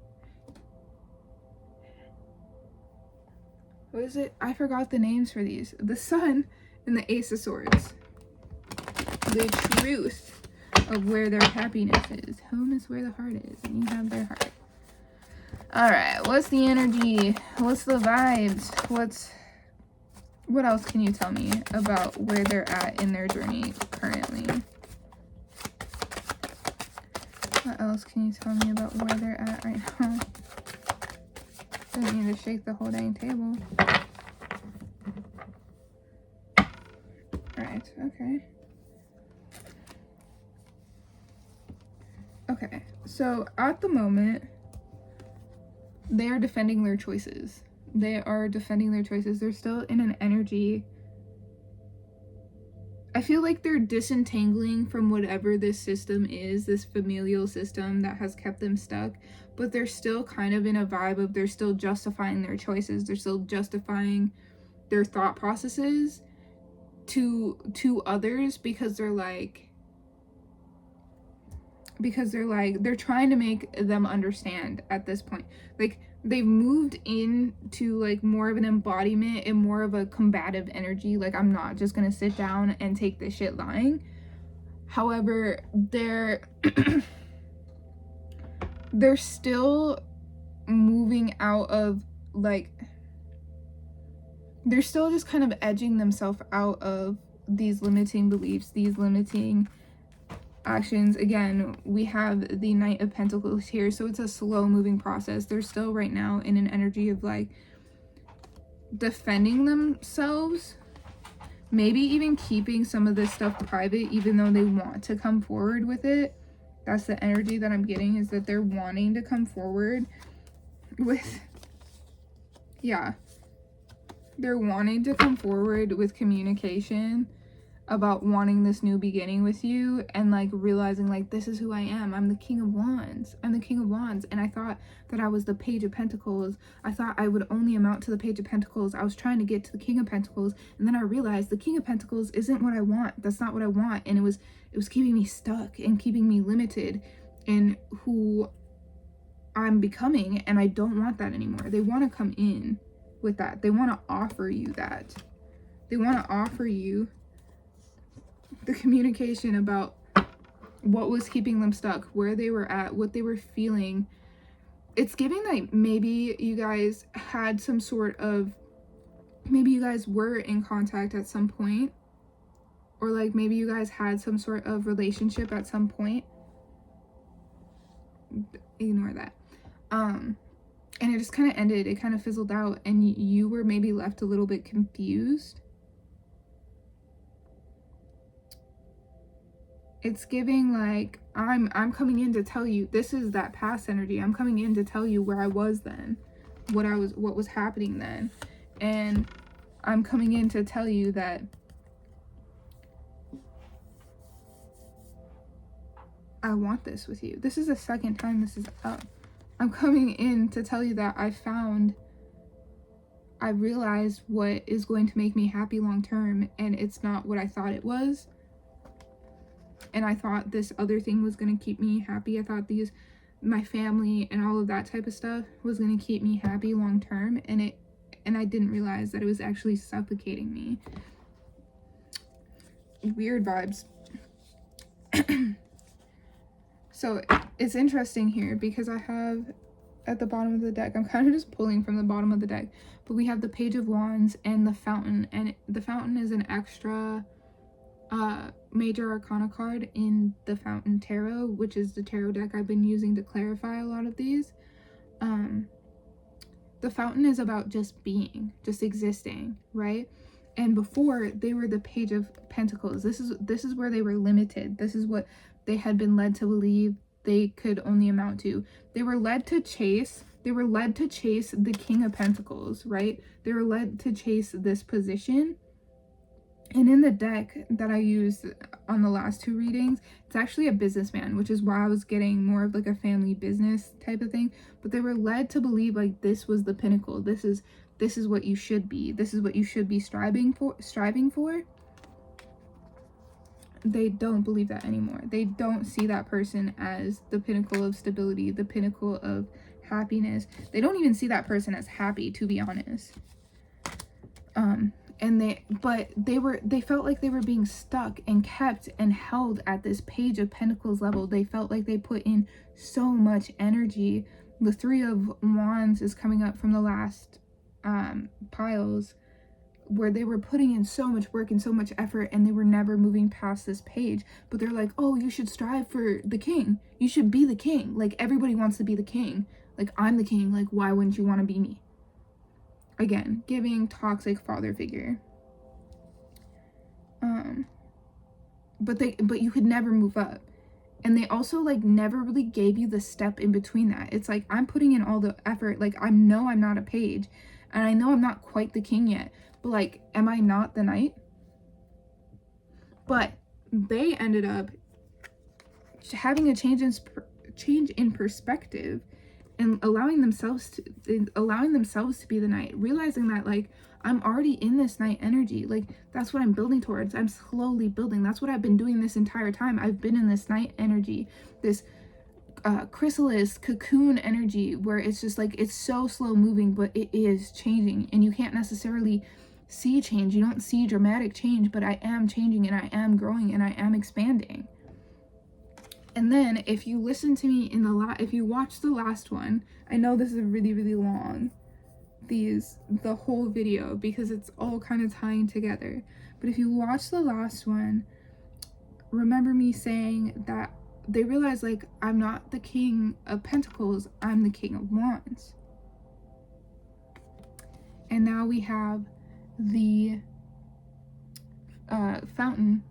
What is it? I forgot the names for these. The Sun and the Ace of Swords. The truth of where their happiness is. Home is where the heart is, and you have their heart. All right, what's the energy? What's the vibes? What else can you tell me about where they're at in their journey currently? What else can you tell me about where they're at right now? Don't need to shake the whole dang table. Right, okay. Okay, so at the moment, they are defending their choices. They are defending their choices. They're still in an energy. I feel like they're disentangling from whatever this system is, this familial system that has kept them stuck, but they're still kind of in a vibe of they're still justifying their choices. They're still justifying their thought processes to others because they're trying to make them understand at this point. Like, they've moved into like more of an embodiment and more of a combative energy. Like, I'm not just gonna sit down and take this shit lying. However, they're still moving out of like, they're still just kind of edging themselves out of these limiting beliefs, these limiting actions. Again, we have the Knight of Pentacles here, so it's a slow moving process. They're still right now in an energy of like defending themselves, maybe even keeping some of this stuff private even though they want to come forward with it. That's the energy that I'm getting, is that they're wanting to come forward with, yeah, they're wanting to come forward with communication about wanting this new beginning with you, and like realizing like, this is who I am. I'm the King of Wands. I'm the King of Wands. And I thought that I was the Page of Pentacles. I thought I would only amount to the Page of Pentacles. I was trying to get to the King of Pentacles, and then I realized the King of Pentacles isn't what I want. That's not what I want. And it was keeping me stuck and keeping me limited in who I'm becoming, and I don't want that anymore. They want to come in with that. They want to offer you that. They want to offer you the communication about what was keeping them stuck, where they were at, what they were feeling. It's giving like maybe you guys had some sort of, maybe you guys were in contact at some point, or like maybe you guys had some sort of relationship at some point. Ignore that. And it just kind of ended. It kind of fizzled out, and you were maybe left a little bit confused. It's giving like, I'm coming in to tell you, this is that past energy. I'm coming in to tell you where I was then, what was happening then. And I'm coming in to tell you that I want this with you. This is the second time this is up. I'm coming in to tell you that I realized what is going to make me happy long term, and it's not what I thought it was. And I thought this other thing was going to keep me happy. I thought my family and all of that type of stuff was going to keep me happy long term, and I didn't realize that it was actually suffocating me. Weird vibes. So it's interesting here because I have at the bottom of the deck, I'm kind of just pulling from the bottom of the deck, but we have the Page of Wands and the Fountain, and the Fountain is an extra major arcana card in the Fountain Tarot, which is the tarot deck I've been using to clarify a lot of these. The Fountain is about just being, just existing, right? And before, they were the Page of Pentacles. This is where they were limited. This is what they had been led to believe they could only amount to. They were led to chase the King of Pentacles, right? They were led to chase this position. And in the deck that I used on the last two readings, it's actually a businessman, which is why I was getting more of like a family business type of thing. But they were led to believe like this was the pinnacle. This is what you should be. This is what you should be striving for. They don't believe that anymore. They don't see that person as the pinnacle of stability, the pinnacle of happiness. They don't even see that person as happy, to be honest. And they felt like they were being stuck and kept and held at this Page of Pentacles level. They felt like they put in so much energy. The Three of Wands is coming up from the last piles, where they were putting in so much work and so much effort, and they were never moving past this page. But they're like, oh, you should strive for the king. You should be the king. Like, everybody wants to be the king. Like, I'm the king. Like, why wouldn't you want to be me? Again, giving toxic father figure. But you could never move up. And they also like never really gave you the step in between that. It's like, I'm putting in all the effort. Like, I know I'm not a page, and I know I'm not quite the king yet, but like, am I not the knight? But they ended up having a change in perspective, and allowing themselves to be the knight, realizing that like, I'm already in this knight energy. Like, that's what I'm building towards. I'm slowly building. That's what I've been doing this entire time. I've been in this knight energy, this chrysalis cocoon energy, where it's just like, it's so slow moving, but it is changing, and you can't necessarily see change. You don't see dramatic change, but I am changing, and I am growing, and I am expanding. And then if you listen to me if you watch the last one, I know this is really, really long, the whole video, because it's all kind of tying together. But if you watch the last one, remember me saying that they realize like, I'm not the King of Pentacles, I'm the King of Wands. And now we have the Fountain,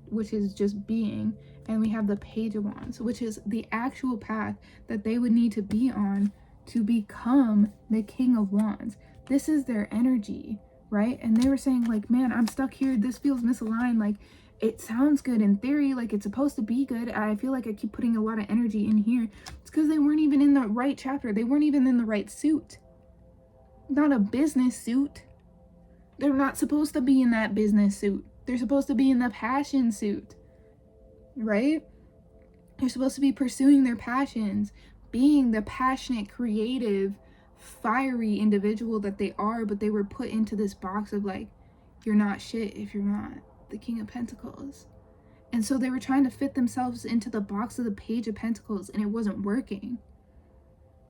which is just being, and we have the Page of Wands, which is the actual path that they would need to be on to become the King of Wands. This is their energy, right? And they were saying like, man, I'm stuck here. This feels misaligned. Like, it sounds good in theory, like it's supposed to be good. I feel like I keep putting a lot of energy in here. It's because they weren't even in the right chapter. They weren't even in the right suit. Not a business suit. They're not supposed to be in that business suit. They're supposed to be in the passion suit, right? They're supposed to be pursuing their passions, being the passionate, creative, fiery individual that they are, but they were put into this box of like, you're not shit if you're not the King of Pentacles. And so they were trying to fit themselves into the box of the Page of Pentacles, and it wasn't working.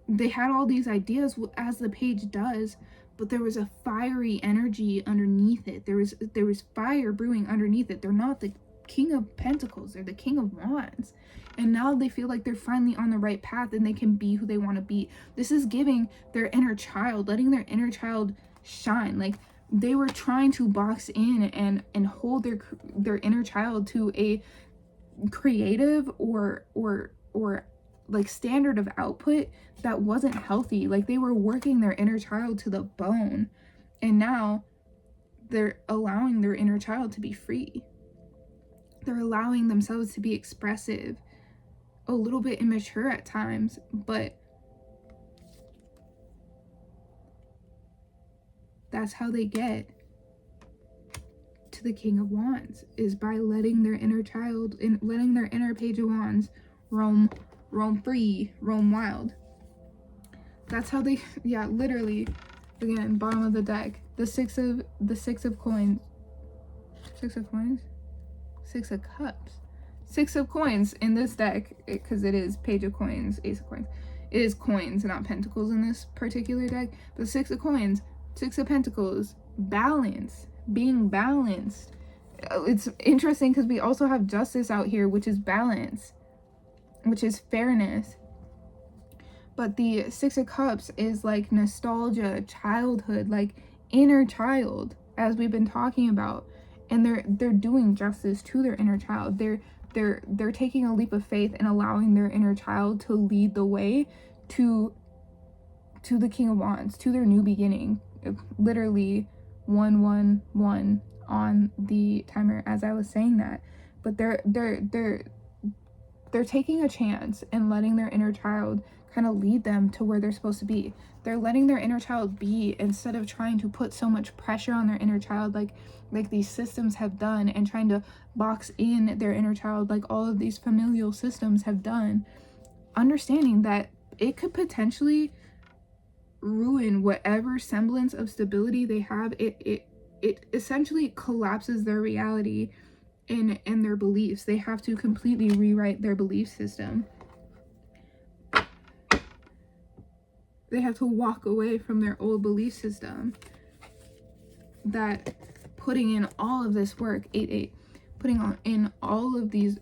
They had all these ideas, as the page does, but there was a fiery energy underneath it. There was fire brewing underneath it. They're not the King of Pentacles, they're the King of Wands. And now they feel like they're finally on the right path and they can be who they want to be. This is giving their inner child, letting their inner child shine. Like, they were trying to box in and hold their inner child to a creative or like standard of output that wasn't healthy. Like, they were working their inner child to the bone, and now they're allowing their inner child to be free. They're allowing themselves to be expressive, a little bit immature at times, but that's how they get to the King of Wands, is by letting their inner child and letting their inner Page of Wands roam free, roam wild. That's how they, yeah, literally. Again, bottom of the deck, the six of coins, six of cups, six of coins in this deck, because it is Page of Coins, Ace of Coins. It is coins, not pentacles in this particular deck. The Six of Coins, Six of Pentacles, balance, being balanced. It's interesting because we also have Justice out here, which is balance, which is fairness. But the Six of Cups is like nostalgia, childhood, like inner child, as we've been talking about. And they're doing justice to their inner child. They're taking a leap of faith and allowing their inner child to lead the way to the King of Wands, to their new beginning. Literally 111 on the timer as I was saying that. But they're taking a chance and letting their inner child kind of lead them to where they're supposed to be. They're letting their inner child be, instead of trying to put so much pressure on their inner child like these systems have done, and trying to box in their inner child like all of these familial systems have done. Understanding that it could potentially ruin whatever semblance of stability they have. It essentially collapses their reality and their beliefs. They have to completely rewrite their belief system. They have to walk away from their old belief system. That putting in all of this work, 8-8, putting in all of this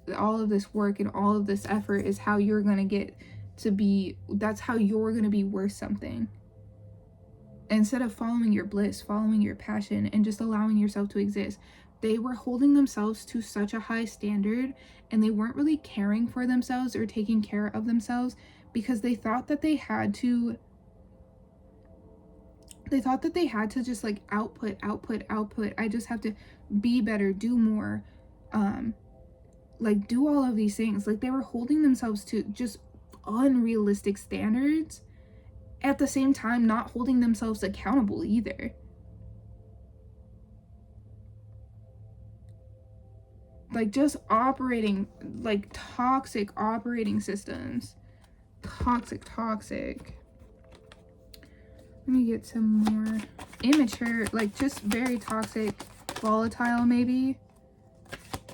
work and all of this effort is how you're going to get to be, that's how you're going to be worth something. Instead of following your bliss, following your passion, and just allowing yourself to exist. They were holding themselves to such a high standard, and they weren't really caring for themselves or taking care of themselves, because they thought that they had to just like output. I just have to be better, do more, like do all of these things. Like, they were holding themselves to just unrealistic standards, at the same time not holding themselves accountable either. Like, just operating like toxic operating systems. Toxic. Let me get some more. Immature, like just very toxic, volatile maybe.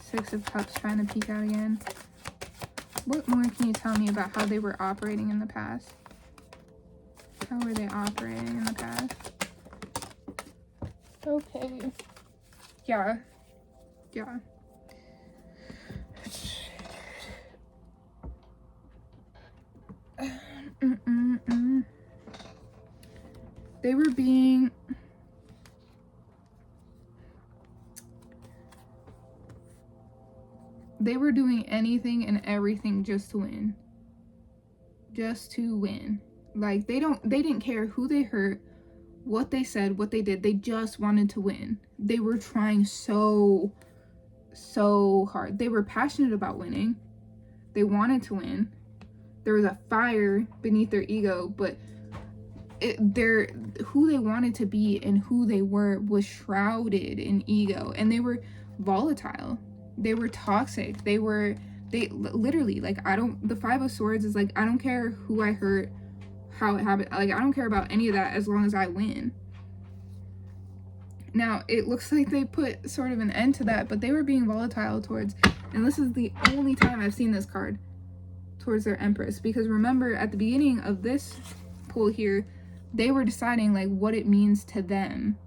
Six of Cups trying to peek out again. What more can you tell me about how they were operating in the past? How were they operating in the past? Okay. Yeah. They were doing anything and everything just to win. Like, they didn't care who they hurt, what they said, what they did. They just wanted to win. They were trying so hard. They were passionate about winning. They wanted to win. There was a fire beneath their ego, but who they wanted to be and who they were was shrouded in ego, and they were volatile. They were toxic. They literally, like, the Five of Swords is like, I don't care who I hurt, how it happened. Like, I don't care about any of that as long as I win. Now, it looks like they put sort of an end to that, but they were being volatile towards, and this is the only time I've seen this card, towards their Empress. Because remember, at the beginning of this pull here, they were deciding, like, what it means to them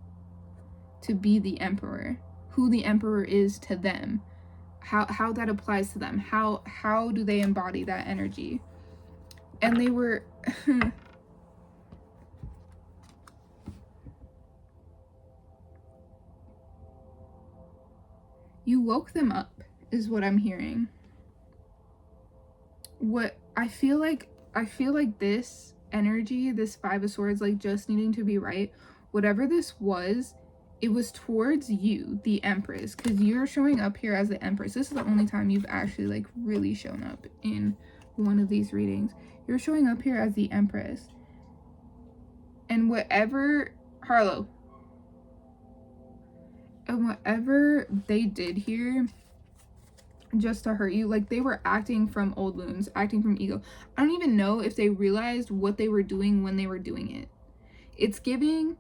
to be the Emperor, who the Emperor is to them, how that applies to them, how do they embody that energy. And they were you woke them up, is what I'm hearing. What I feel like this energy, this Five of Swords, like, just needing to be right, whatever this was, it was towards you, the Empress, because you're showing up here as the Empress. This is the only time you've actually, like, really shown up in one of these readings. You're showing up here as the Empress, and whatever they did here just to hurt you, like, they were acting from old wounds, acting from ego. I don't even know if they realized what they were doing when they were doing it. It's giving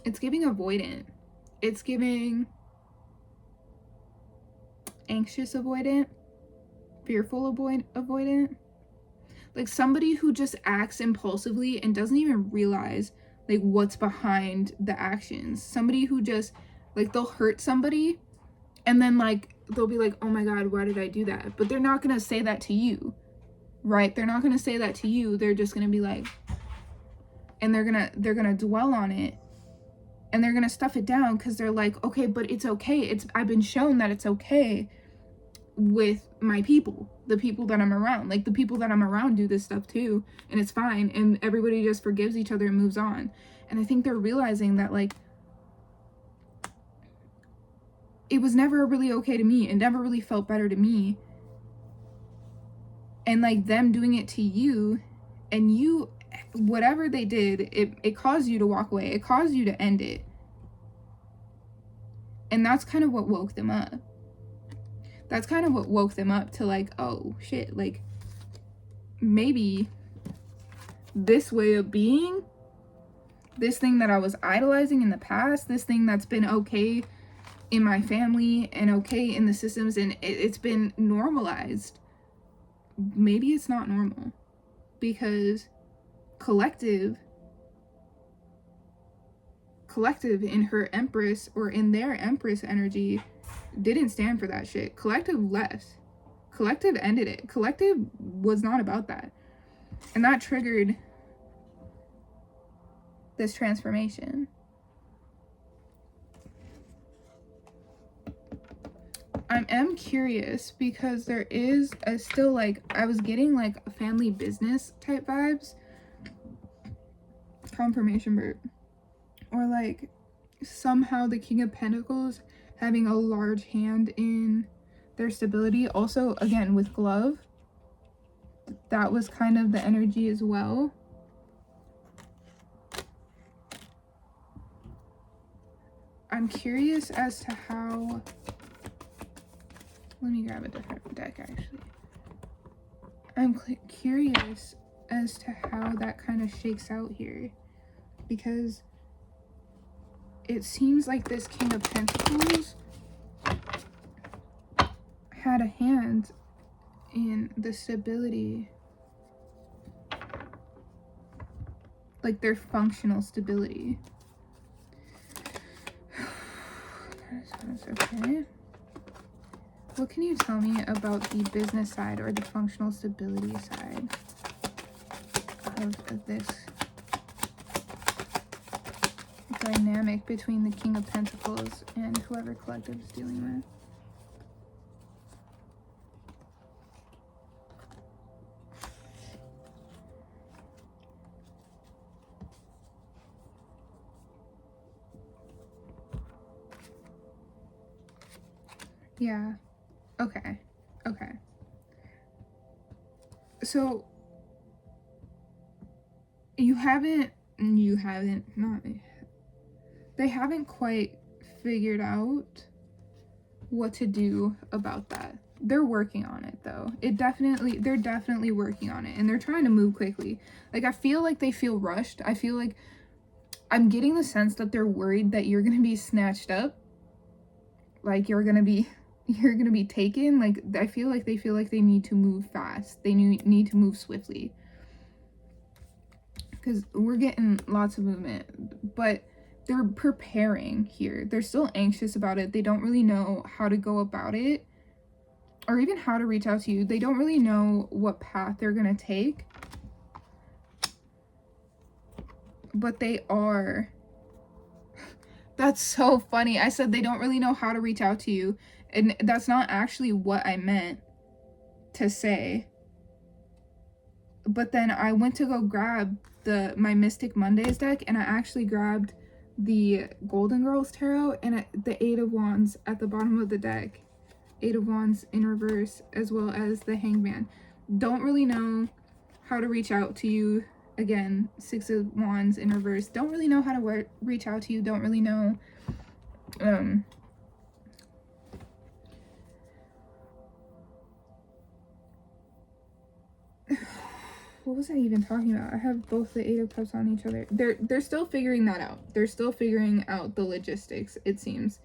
avoidant. It's giving anxious avoidant, fearful avoidant. Like, somebody who just acts impulsively and doesn't even realize, like, what's behind the actions. Somebody who just, like, they'll hurt somebody and then, like, they'll be like, oh my god, why did I do that? But they're not gonna say that to you, right? They're not gonna say that to you. They're just gonna be like, and they're gonna dwell on it, and they're gonna stuff it down because they're like, okay, but it's okay. I've been shown that it's okay with my people, the people that I'm around. Like, the people that I'm around do this stuff too, and it's fine, and everybody just forgives each other and moves on. And I think they're realizing that, like, it was never really okay to me. It never really felt better to me. And, like, them doing it to you, and you, whatever they did, it caused you to walk away. It caused you to end it. And that's kind of what woke them up. That's kind of what woke them up to, like, oh shit, like, maybe this way of being, this thing that I was idolizing in the past, this thing that's been okay in my family and okay in the systems, and it's been normalized, maybe it's not normal, because collective in her Empress, or in their Empress energy, didn't stand for that shit. Collective left. Collective ended it. Collective was not about that. And that triggered this transformation. I am curious because there is still, like, I was getting, like, family business type vibes. Confirmation bird. Or, like, somehow the King of Pentacles having a large hand in their stability. Also, again, with Glove, that was kind of the energy as well. I'm curious as to how... Let me grab a different deck, actually. I'm curious as to how that kind of shakes out here, because it seems like this King of Pentacles had a hand in the stability, like their functional stability. That's okay. What can you tell me about the business side, or the functional stability side of this dynamic between the King of Pentacles and whoever collective is dealing with? Yeah. Okay. Okay. So you haven't not they haven't quite figured out what to do about that. They're working on it though. They're definitely working on it, and they're trying to move quickly. Like, I feel like they feel rushed. I feel like I'm getting the sense that they're worried that you're going to be snatched up. Like, you're going to be taken. Like, I feel like they need to move fast. They need to move swiftly. Cuz we're getting lots of movement, but they're preparing here. They're still anxious about it. They don't really know how to go about it, or even how to reach out to you. They don't really know what path they're going to take. But they are. That's so funny. I said they don't really know how to reach out to you, and that's not actually what I meant to say. But then I went to go grab my Mystic Mondays deck, and I actually grabbed the Golden Girls Tarot and the Eight of Wands at the bottom of the deck. Eight of Wands in reverse, as well as the Hangman. Don't really know how to reach out to you. Again, Six of Wands in reverse. Don't really know how to reach out to you. Don't really know what was I even talking about? I have both the Eight of Cups on each other. They're still figuring that out. They're still figuring out the logistics, it seems.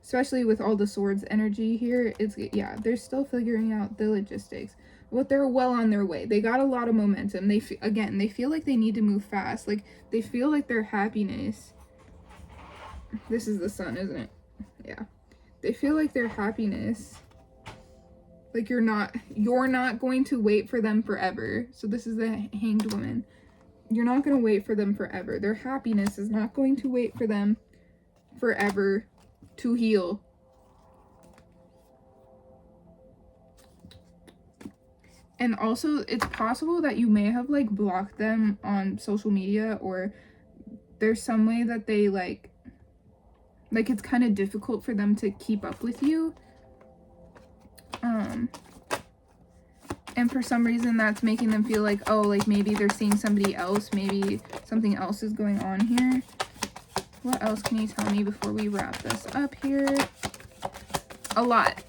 Especially with all the swords energy here. They're still figuring out the logistics. But they're well on their way. They got a lot of momentum. They feel like they need to move fast. Like, they feel like their happiness. This is the sun, isn't it? Yeah. They feel like their happiness, like, you're not going to wait for them forever. So this is the Hanged Woman. You're not going to wait for them forever. Their happiness is not going to wait for them forever to heal. And also, it's possible that you may have, like, blocked them on social media, or there's some way that they, like it's kind of difficult for them to keep up with you. And for some reason, that's making them feel like, oh, like, maybe they're seeing somebody else. Maybe something else is going on here. What else can you tell me before we wrap this up here? A lot.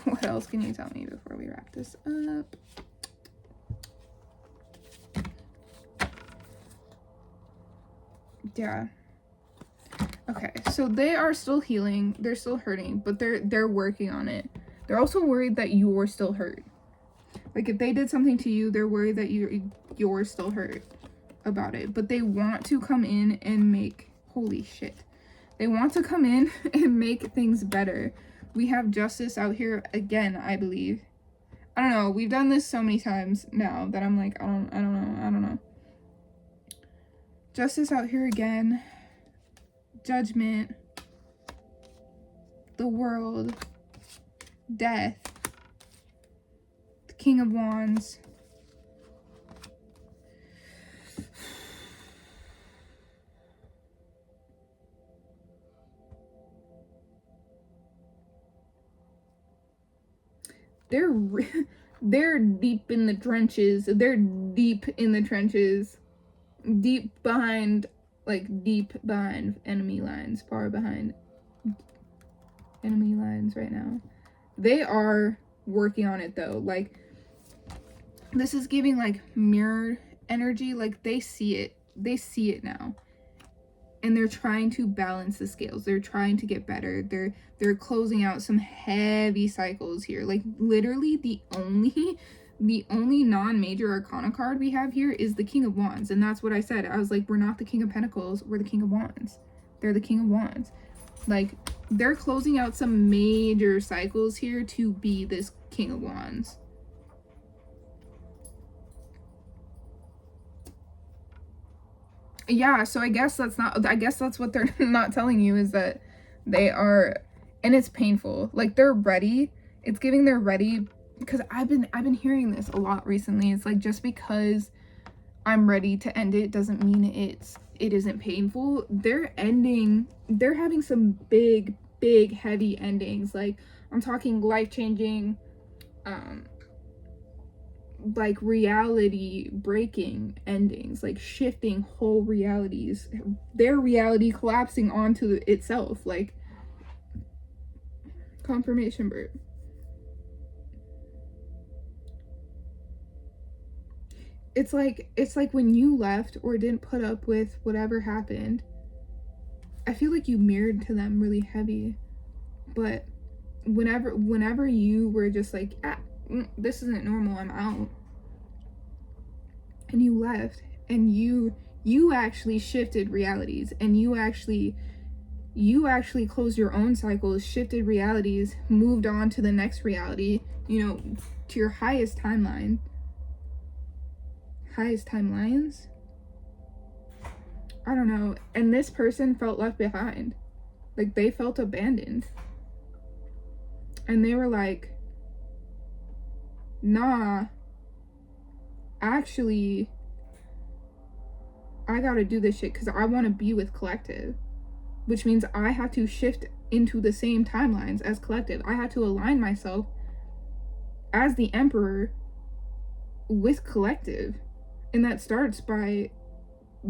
What else can you tell me before we wrap this up? Yeah. Okay, so they are still healing. They're still hurting, but they're working on it. They're also worried that you're still hurt. Like, if they did something to you, they're worried that you're still hurt about it. But they want to come in and make... Holy shit. They want to come in and make things better. We have Justice out here again, I believe. I don't know. We've done this so many times now that I'm like, I don't know. Justice out here again. Judgment. The World. Death. The King of Wands. They're deep in the trenches. They're deep in the trenches. Deep behind enemy lines. Far behind enemy lines right now. They are working on it though. Like, this is giving, like, mirror energy. Like, they see it. They see it now. And they're trying to balance the scales. They're trying to get better. They're closing out some heavy cycles here. Like, literally the only non-major arcana card we have here is the King of Wands. And that's what I said. I was like, we're not the King of Pentacles. We're the King of Wands. They're the King of Wands. Like, they're closing out some major cycles here to be this King of Wands. Yeah, so I guess that's what they're not telling you, is that they are, and it's painful. Like, they're ready. It's giving they're ready, because I've been hearing this a lot recently. It's like, just because I'm ready to end it doesn't mean it isn't painful. They're having some big big heavy endings. Like, I'm talking life-changing, like reality breaking endings, like shifting whole realities, their reality collapsing onto itself. Like, confirmation burp. It's like when you left or didn't put up with whatever happened, I feel like you mirrored to them really heavy. But whenever you were just like, this isn't normal, I'm out, and you left, and you actually shifted realities, and you actually closed your own cycles, shifted realities, moved on to the next reality, you know, to your highest timelines. I don't know. And this person felt left behind. Like, they felt abandoned. And they were like, nah, actually, I gotta do this shit because I want to be with collective. Which means I have to shift into the same timelines as collective. I have to align myself as the emperor with collective. And that starts by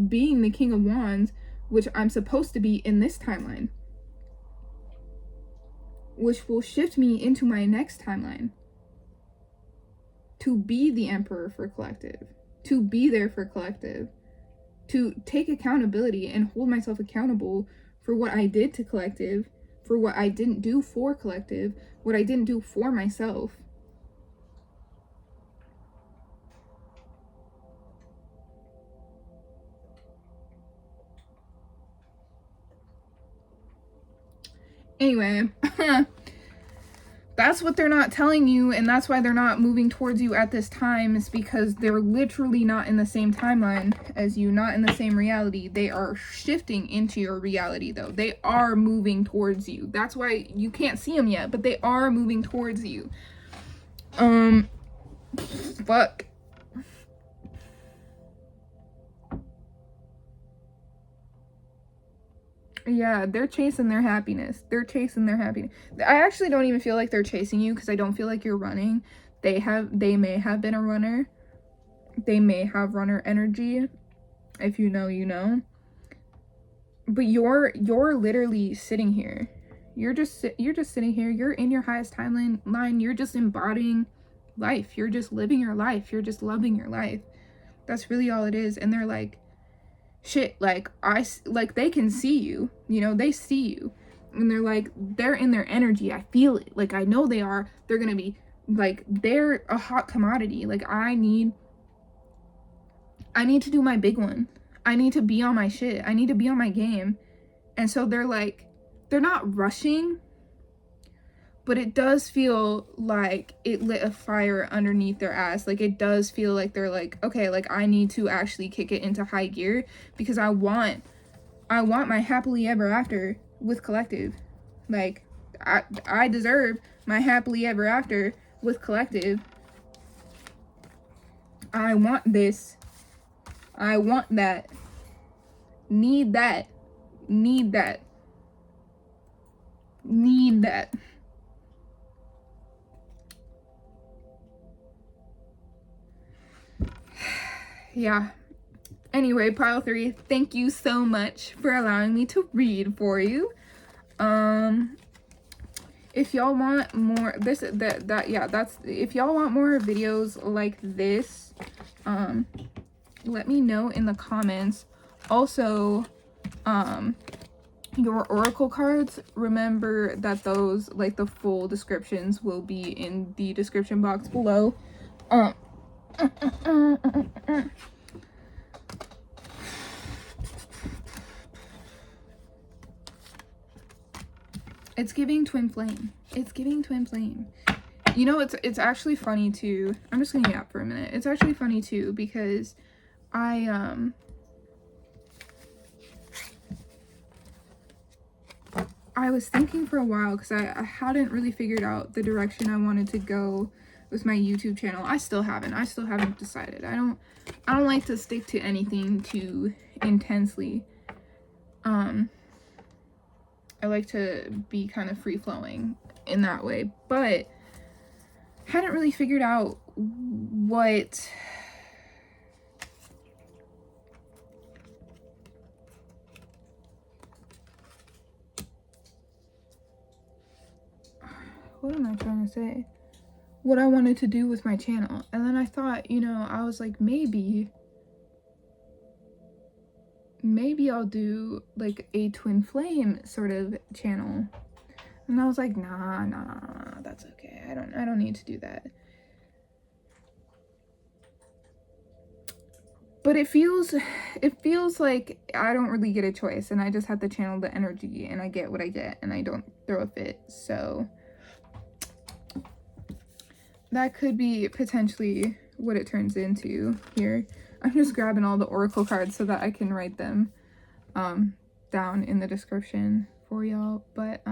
being the King of Wands, which I'm supposed to be in this timeline, which will shift me into my next timeline to be the emperor for collective, to be there for collective, to take accountability and hold myself accountable for what I did to collective, for what I didn't do for collective, what I didn't do for myself. Anyway, that's what they're not telling you, and that's why they're not moving towards you at this time, is because they're literally not in the same timeline as you, not in the same reality. They are shifting into your reality, though. They are moving towards you. That's why you can't see them yet, but they are moving towards you. Fuck. Yeah, they're chasing their happiness. They're chasing their happiness. I actually don't even feel like they're chasing you, because I don't feel like you're running. They may have been a runner. They may have runner energy. If you know, you know. But you're literally sitting here. You're just sitting here. You're in your highest timeline. You're just embodying life. You're just living your life. You're just loving your life. That's really all it is. And they're like, shit, like, they can see you, you know, they see you, and they're like, they're in their energy, I feel it, like, I know they are, they're gonna be, like, they're a hot commodity, like, I need to do my big one, I need to be on my shit, I need to be on my game. And so they're like, they're not rushing, but it does feel like it lit a fire underneath their ass. Like, it does feel like they're like, okay, like, I need to actually kick it into high gear, because I want my happily ever after with collective. Like, I deserve my happily ever after with collective. I want this. I want that. Need that. Need that. Need that. Yeah. Anyway, pile 3, thank you so much for allowing me to read for you. If y'all want more if y'all want more videos like this, let me know in the comments. Also, your oracle cards, remember that those, like, the full descriptions will be in the description box below. It's giving twin flame. It's giving twin flame. You know, it's actually funny too. I'm just gonna yap for a minute. It's actually funny too, because I was thinking for a while, because I hadn't really figured out the direction I wanted to go with my YouTube channel. I still haven't decided. I don't like to stick to anything too intensely. I like to be kind of free flowing in that way, but hadn't really figured out what am I trying to say? What I wanted to do with my channel. And then I thought, you know, I was like, maybe I'll do like a twin flame sort of channel. And I was like, nah, that's okay. I don't need to do that. But it feels like I don't really get a choice, and I just have to channel the energy, and I get what I get, and I don't throw a fit. So that could be potentially what it turns into here. I'm just grabbing all the oracle cards so that I can write them down in the description for y'all. But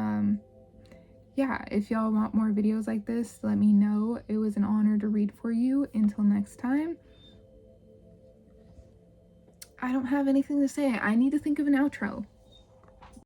yeah, if y'all want more videos like this, let me know. It was an honor to read for you. Until next time, I don't have anything to say. I need to think of an outro.